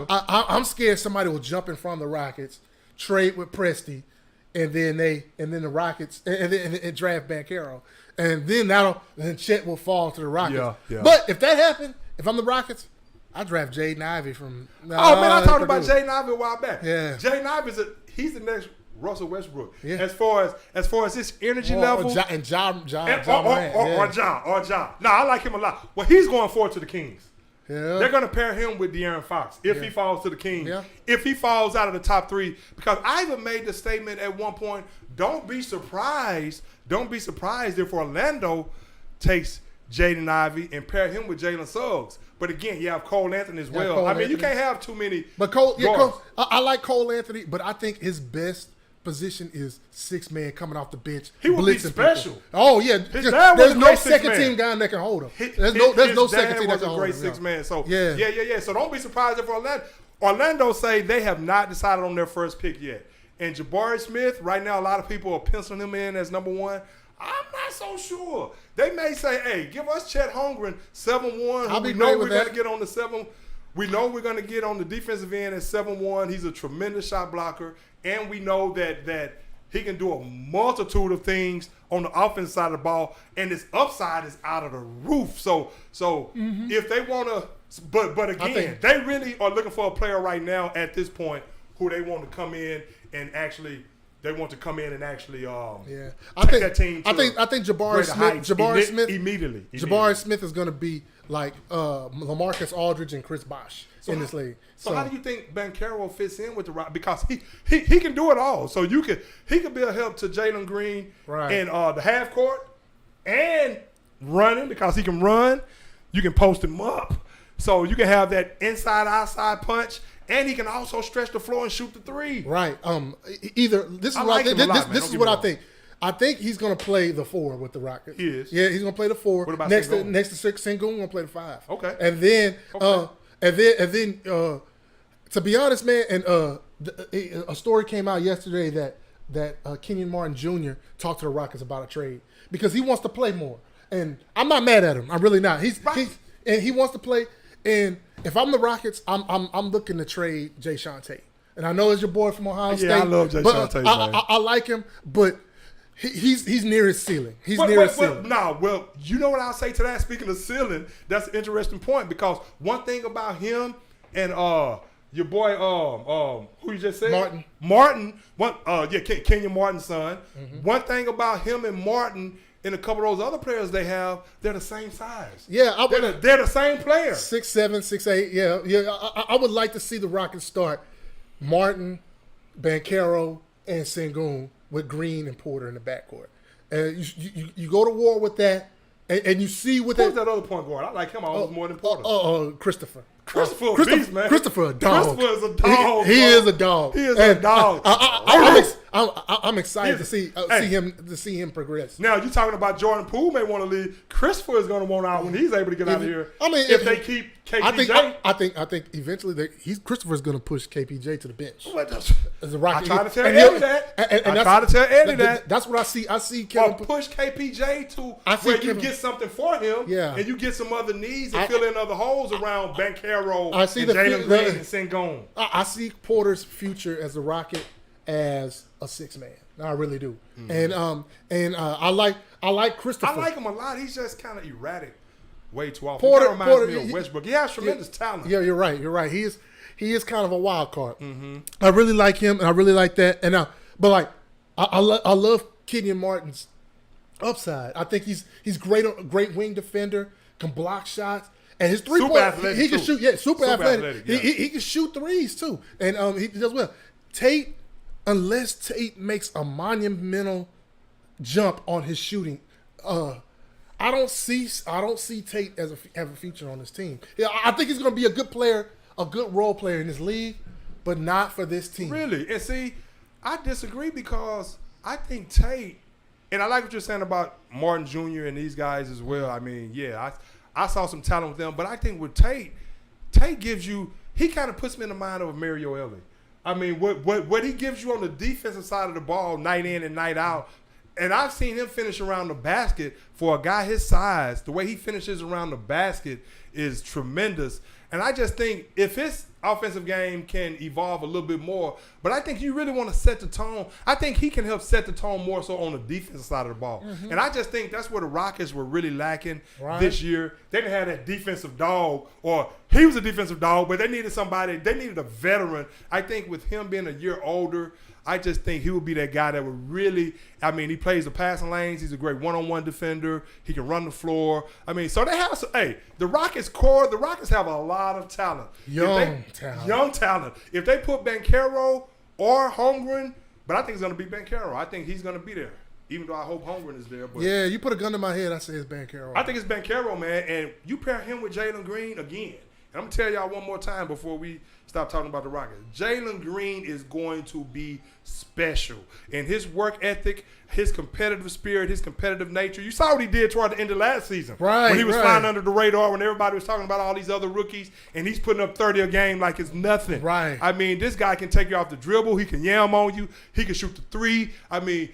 I'm scared somebody will jump in front of the Rockets, trade with Presti, and then the Rockets and draft Banchero, and then Chet will fall to the Rockets. Yeah. But if that happened, if I'm the Rockets, I draft Jaden Ivey from. I talked about Jaden Ivey a while back. Yeah, Jaden Ivey he's the next Russell Westbrook. Yeah. As far as his energy level, and John or John. No, I like him a lot. Well, he's going forward to the Kings. Yeah. They're going to pair him with De'Aaron Fox if he falls to the Kings. Yeah. If he falls out of the top 3, because I even made the statement at one point. Don't be surprised if Orlando takes Jaden Ivey and pair him with Jalen Suggs. But again, you have Cole Anthony as well. Cole You Anthony. can't have too many. But I like Cole Anthony, but I think his best position is 6-man coming off the bench. He will be blitzing special. People. Oh yeah, there's no second team guy that can hold him. There's no second team that can hold him. Great 6-man. So yeah. So don't be surprised if Orlando say they have not decided on their first pick yet. And Jabari Smith, right now, a lot of people are penciling him in as number 1. I'm not so sure. They may say, hey, give us Chet Holmgren, 7'1", I'll be we know great with we're going that. to get on the 7. We know we're going to get on the defensive end at 7'1". He's a tremendous shot blocker. And we know that he can do a multitude of things on the offensive side of the ball. And his upside is out of the roof. So if they want to, but again, they really are looking for a player right now at this point who they want to come in and actually take that team to I think Jabari Smith immediately. Jabari Smith is going to be like LaMarcus Aldridge and Chris Bosh in this league. So how do you think Banchero fits in with the Rockets? Because he can do it all. So he could be a help to Jalen Green in the half court and running because he can run. You can post him up. So you can have that inside-outside punch. And he can also stretch the floor and shoot the 3. Right. This is what I think. I think he's going to play the 4 with the Rockets. He is. Yeah, he's going to play the 4. What about next Sengun? to Sengun, going to play the 5. Okay. And then, to be honest, man, and a story came out yesterday that Kenyon Martin Jr. talked to the Rockets about a trade because he wants to play more. And I'm not mad at him. I'm really not. He wants to play. And if I'm the Rockets, I'm looking to trade Jae'Sean Tate. And I know it's your boy from Ohio State. Yeah, I love Jae'Sean Tate, man. I like him, but he's near his ceiling. Well, you know what I'll say to that? Speaking of ceiling, that's an interesting point because one thing about him and your boy, who you just said? Martin. Kenyon Martin's son. Mm-hmm. One thing about him and Martin and a couple of those other players they have, they're the same size. Yeah, they're the same player. 6'7", 6'8". Yeah. I would like to see the Rockets start Martin, Banchero, and Sengun with Green and Porter in the backcourt. And you go to war with that, and you see what Who's that other point guard? I like him almost more than Porter. Christopher. Christopher, beast, man. Christopher, a dog. Christopher is a dog. He is a dog. He is a dog. I'm excited to see him progress. Now you talking about Jordan Poole may want to leave. Christopher is going to want out when he's able to get out of here. I mean, if they keep KPJ, I think eventually Christopher's going to push KPJ to the bench. As a I Rocket, try to tell Eddie that. I try to tell Eddie that. That's what I see. I see Kevin push KPJ to where you get something for him, and you get some other needs and fill in other holes around Banchero and Jalen Green and Sengun. I see Porter's future as a Rocket as a 6-man. I really do. Mm-hmm. I like Christopher. I like him a lot. He's just kind of erratic. Way too often. Porter reminds me of Westbrook. He has tremendous talent. Yeah, you're right. He is kind of a wild card. Mm-hmm. I really like him, and I really like that. And I love Kenyon Martin's upside. I think he's great wing defender, can block shots, and his 3-point he can shoot. Yeah, super athletic. Yeah. He can shoot threes too, and he does well. Tate, unless Tate makes a monumental jump on his shooting, I don't see Tate as have a feature on this team. Yeah, I think he's going to be a good player, a good role player in this league, but not for this team. Really? And see, I disagree because I think Tate, and I like what you're saying about Martin Jr. and these guys as well. I mean, yeah, I saw some talent with them, but I think with Tate gives you, he kind of puts me in the mind of Mario Elie. I mean, what he gives you on the defensive side of the ball, night in and night out. And I've seen him finish around the basket for a guy his size. The way he finishes around the basket is tremendous. And I just think if his offensive game can evolve a little bit more, but I think you really want to set the tone. I think he can help set the tone more so on the defensive side of the ball. Mm-hmm. And I just think that's where the Rockets were really lacking this year. They didn't have that defensive dog, or he was a defensive dog, but they needed somebody. They needed a veteran. I think with him being a year older, I just think he would be that guy that would really, I mean, he plays the passing lanes. He's a great one-on-one defender. He can run the floor. I mean, so they have, the Rockets have a lot of talent. Young talent. If they put Banchero or Holmgren, but I think it's going to be Banchero. I think he's going to be there, even though I hope Holmgren is there. But yeah, you put a gun to my head, I say it's Banchero. I think it's Banchero, man, and you pair him with Jalen Green again. And I'm going to tell y'all one more time before we stop talking about the Rockets. Jalen Green is going to be special. And his work ethic, his competitive spirit, his competitive nature. You saw what he did toward the end of last season. Right. When he was flying under the radar, when everybody was talking about all these other rookies, and he's putting up 30 a game like it's nothing. Right. I mean, this guy can take you off the dribble. He can yam on you. He can shoot the three. I mean,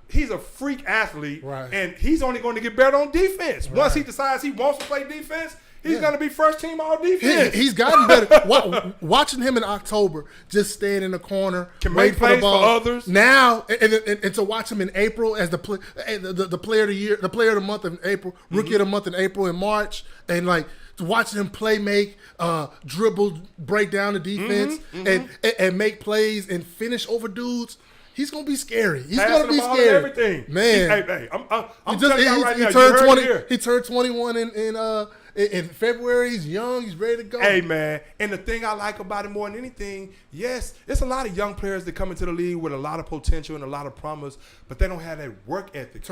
he's a freak athlete. Right. And he's only going to get better on defense. Right. Once he decides he wants to play defense, he's going to be first team all defense. He's gotten better. Watching him in October, just staying in the corner, can make plays for others. Now, and to watch him in April as the player of the year, the player of the month in April, rookie of the month in April and March, and like to watching him play, make, dribble, break down the defense, and make plays and finish over dudes. He's gonna be scary. He's gonna be scary. Everything, man. I'm telling you right now. He turned 20. He turned 21 in February. He's young. He's ready to go. Hey, man. And the thing I like about it more than anything, yes, it's a lot of young players that come into the league with a lot of potential and a lot of promise, but they don't have that work ethic.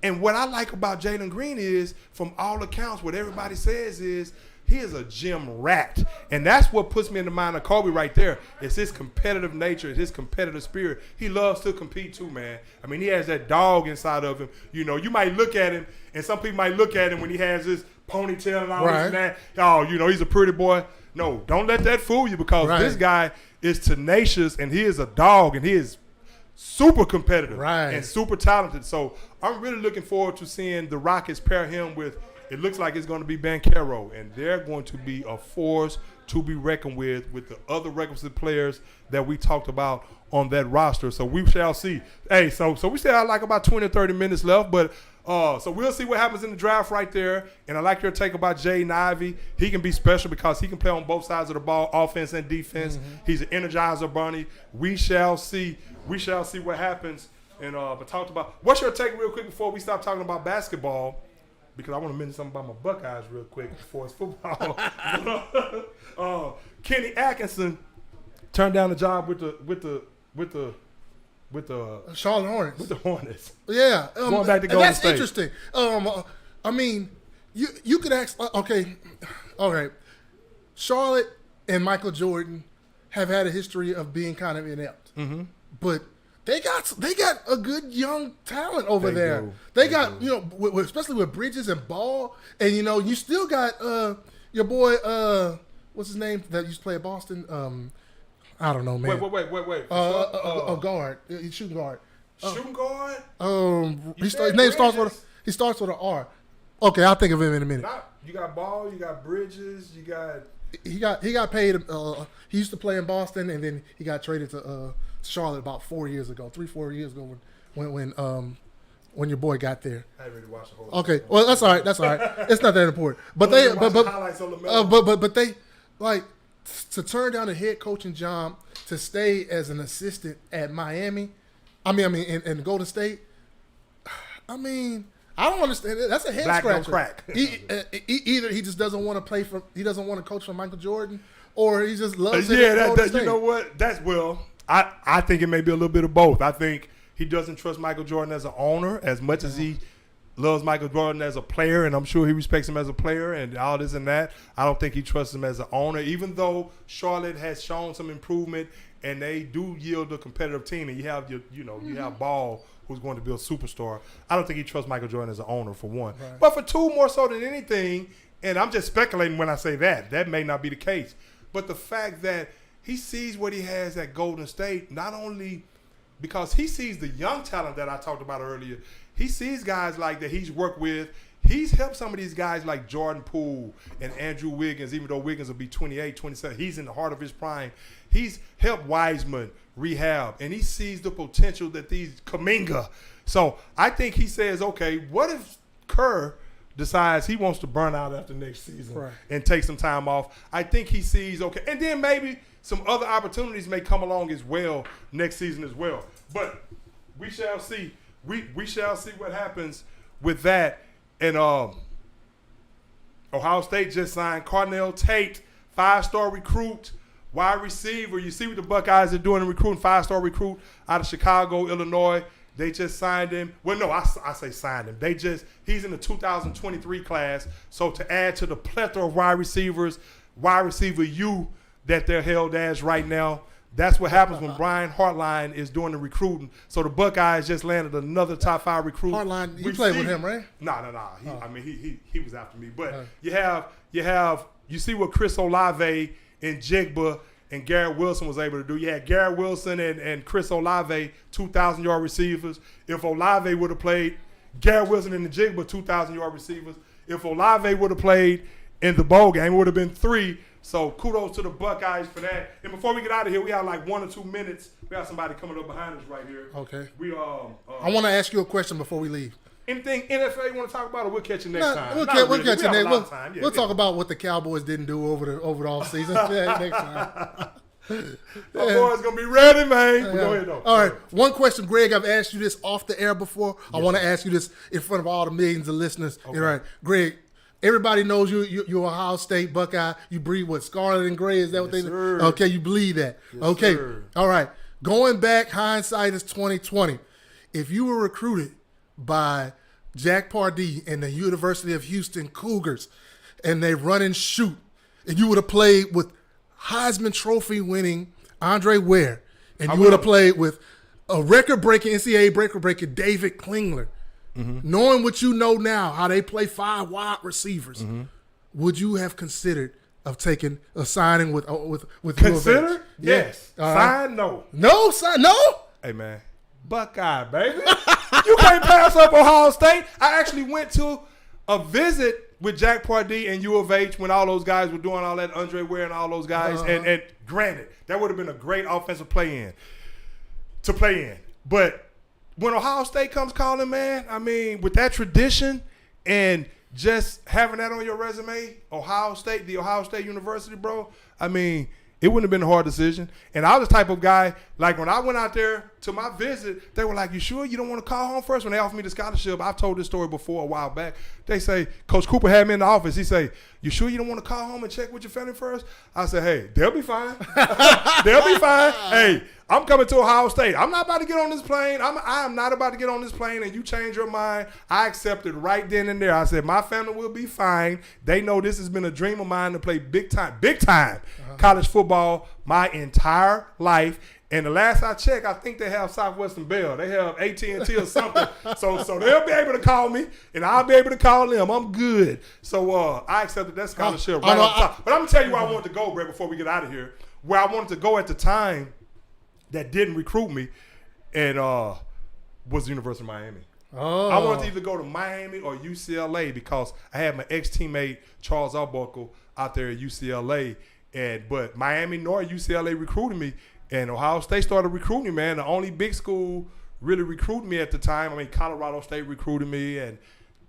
And what I like about Jalen Green is, from all accounts, what everybody says is, he is a gym rat. And that's what puts me in the mind of Kobe right there. It's his competitive nature, his competitive spirit. He loves to compete too, man. I mean, he has that dog inside of him. You know, you might look at him, and some people might look at him when he has his ponytail and all this and that. Oh, you know, he's a pretty boy. No, don't let that fool you, because this guy is tenacious, and he is a dog, and he is super competitive and super talented. So I'm really looking forward to seeing the Rockets pair him with, it looks like it's going to be Banchero, and they're going to be a force to be reckoned with the other requisite players that we talked about on that roster. So we shall see. Hey, so we still have like about 20 or 30 minutes left, but so we'll see what happens in the draft right there. And I like your take about Jaden Ivey. He can be special because he can play on both sides of the ball, offense and defense. Mm-hmm. He's an energizer bunny. We shall see. We shall see what happens. And but talked about, what's your take real quick before we stop talking about basketball? Because I want to mention something about my Buckeyes real quick before it's football. Kenny Atkinson turned down the job with the Charlotte Hornets. With the Hornets. Yeah. Going back to Golden State. That's interesting. I mean, you could ask. Okay. All right. Charlotte and Michael Jordan have had a history of being kind of inept. Mm-hmm. But they got a good young talent over there. They got especially with Bridges and Ball, and you still got your boy what's his name that used to play at Boston? I don't know, man. Wait. A guard, he's shooting guard. Shooting guard. His name starts with an R. Okay, I'll think of him in a minute. You got Ball, you got Bridges, you got. He got paid. He used to play in Boston, and then he got traded to Charlotte about 4 years ago, 3-4 years ago, when your boy got there. I didn't really watch the whole. Okay, well that's all right. It's not that important. But but they like to turn down a head coaching job to stay as an assistant at Miami. In Golden State. I don't understand it. That's a head scratcher. Don't crack. Either he just doesn't want to he doesn't want to coach for Michael Jordan, or he just loves it. You know what? I think it may be a little bit of both. I think he doesn't trust Michael Jordan as an owner as much as he loves Michael Jordan as a player, and I'm sure he respects him as a player and all this and that. I don't think he trusts him as an owner, even though Charlotte has shown some improvement and they do yield a competitive team. And you have you have Ball, who's going to be a superstar. I don't think he trusts Michael Jordan as an owner, for one. Right. But for two, more so than anything, and I'm just speculating when I say that may not be the case. But the fact that he sees what he has at Golden State, not only because he sees the young talent that I talked about earlier, he sees guys like that he's worked with. He's helped some of these guys like Jordan Poole and Andrew Wiggins, even though Wiggins will be 28, 27. He's in the heart of his prime. He's helped Wiseman rehab, and he sees the potential that these Kuminga. So I think he says, okay, what if Kerr decides he wants to burn out after next season and take some time off? I think he sees, okay, and then maybe some other opportunities may come along as well next season as well. But we shall see. We shall see what happens with that. And Ohio State just signed Carnell Tate, 5-star recruit, wide receiver. You see what the Buckeyes are doing in recruiting, 5-star recruit out of Chicago, Illinois. They just signed him. Well, no, I say signed him. He's in the 2023 class. So to add to the plethora of wide receivers, wide receiver U that they're held as right now, that's what happens when Brian Hartline is doing the recruiting. So the Buckeyes just landed another top 5 recruit. Hartline, you played with him, right? No. He was after me. But you see what Chris Olave and Jigba and Garrett Wilson was able to do. You had Garrett Wilson and Chris Olave, 2,000-yard receivers. If Olave would have played, Garrett Wilson and the Jigba, 2,000-yard receivers. If Olave would have played in the bowl game, it would have been 3. So kudos to the Buckeyes for that. And before we get out of here, we have like 1 or 2 minutes. We have somebody coming up behind us right here. Okay. I want to ask you a question before we leave. Anything NFL you want to talk about, or we'll catch you next time? We'll catch you next time. We'll talk about what the Cowboys didn't do over the offseason next time. My boy's going to be ready, man. Go ahead, though. All right. One question, Greg. I've asked you this off the air before. Yes, I want to ask you this in front of all the millions of listeners. Okay. All right. Greg, everybody knows you're Ohio State Buckeye. You breed what, scarlet and gray? Is that what they do? Okay, you believe that. Yes, okay. Sir. All right. Going back, hindsight is 2020. If you were recruited by Jack Pardee and the University of Houston Cougars, and they run and shoot, and you would have played with Heisman Trophy winning Andre Ware, and you would have played with a NCAA record-breaking David Klingler, knowing what you know now, how they play 5 wide receivers, would you have considered signing with consider? Yes. Sign? No. No? Sign? No? Hey, man. Buckeye, baby. You can't pass up Ohio State. I actually went to a visit with Jack Pardee and U of H when all those guys were doing all that, Andre Ware and all those guys. And granted, that would have been a great offensive play in. But when Ohio State comes calling, man, I mean, with that tradition and just having that on your resume, Ohio State, the Ohio State University, bro, I mean, it wouldn't have been a hard decision. And I was the type of guy, like when I went out there to my visit, they were like, you sure you don't want to call home first? When they offered me the scholarship, I've told this story before a while back. They say, Coach Cooper had me in the office. He say, you sure you don't want to call home and check with your family first? I said, hey, they'll be fine. They'll be fine. Hey, I'm coming to Ohio State. I'm not about to get on this plane. I am not about to get on this plane and you change your mind. I accepted right then and there. I said, my family will be fine. They know this has been a dream of mine to play big time college football my entire life. And the last I checked, I think they have Southwestern Bell. They have AT&T or something. so they'll be able to call me, and I'll be able to call them. I'm good. So I accepted that scholarship right off the top. But I'm going to tell you where I wanted to go, Brett, before we get out of here. Where I wanted to go at the time that didn't recruit me and was the University of Miami. Oh. I wanted to either go to Miami or UCLA because I had my ex-teammate Charles Arbuckle out there at UCLA. But Miami nor UCLA recruited me. And Ohio State started recruiting me, man. The only big school really recruited me at the time. I mean, Colorado State recruited me and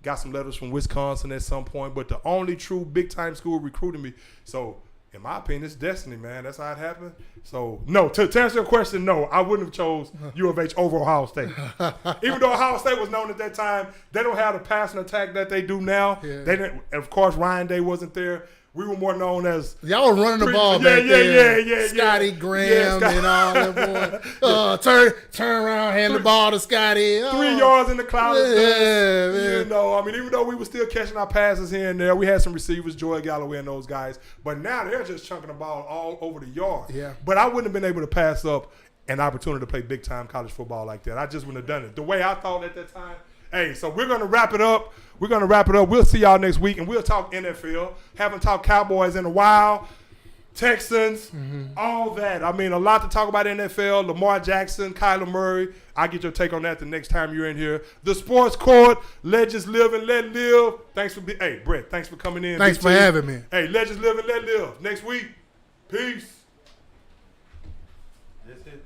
got some letters from Wisconsin at some point. But the only true big-time school recruited me. So, in my opinion, it's destiny, man. That's how it happened. So, no, to answer your question, no, I wouldn't have chose U of H over Ohio State. Even though Ohio State was known at that time, they don't have the passing attack that they do now. Yeah. They didn't, of course, Ryan Day wasn't there. We were more known as y'all were running the ball back there. Scotty Graham and all that boy. Turn around, hand the ball to Scotty. 3 yards in the cloud. You know, I mean, even though we were still catching our passes here and there, we had some receivers, Joy Galloway and those guys. But now they're just chunking the ball all over the yard. Yeah. But I wouldn't have been able to pass up an opportunity to play big time college football like that. I just wouldn't have done it the way I thought at that time. Hey, so we're going to wrap it up. We'll see y'all next week, and we'll talk NFL. Haven't talked Cowboys in a while. Texans, all that. I mean, a lot to talk about NFL. Lamar Jackson, Kyler Murray. I'll get your take on that the next time you're in here. The Sports Court, Legends Live and Let Live. Hey, Brett, thanks for coming in. Thanks for having me. Hey, Legends Live and Let Live. Next week, peace. That's it.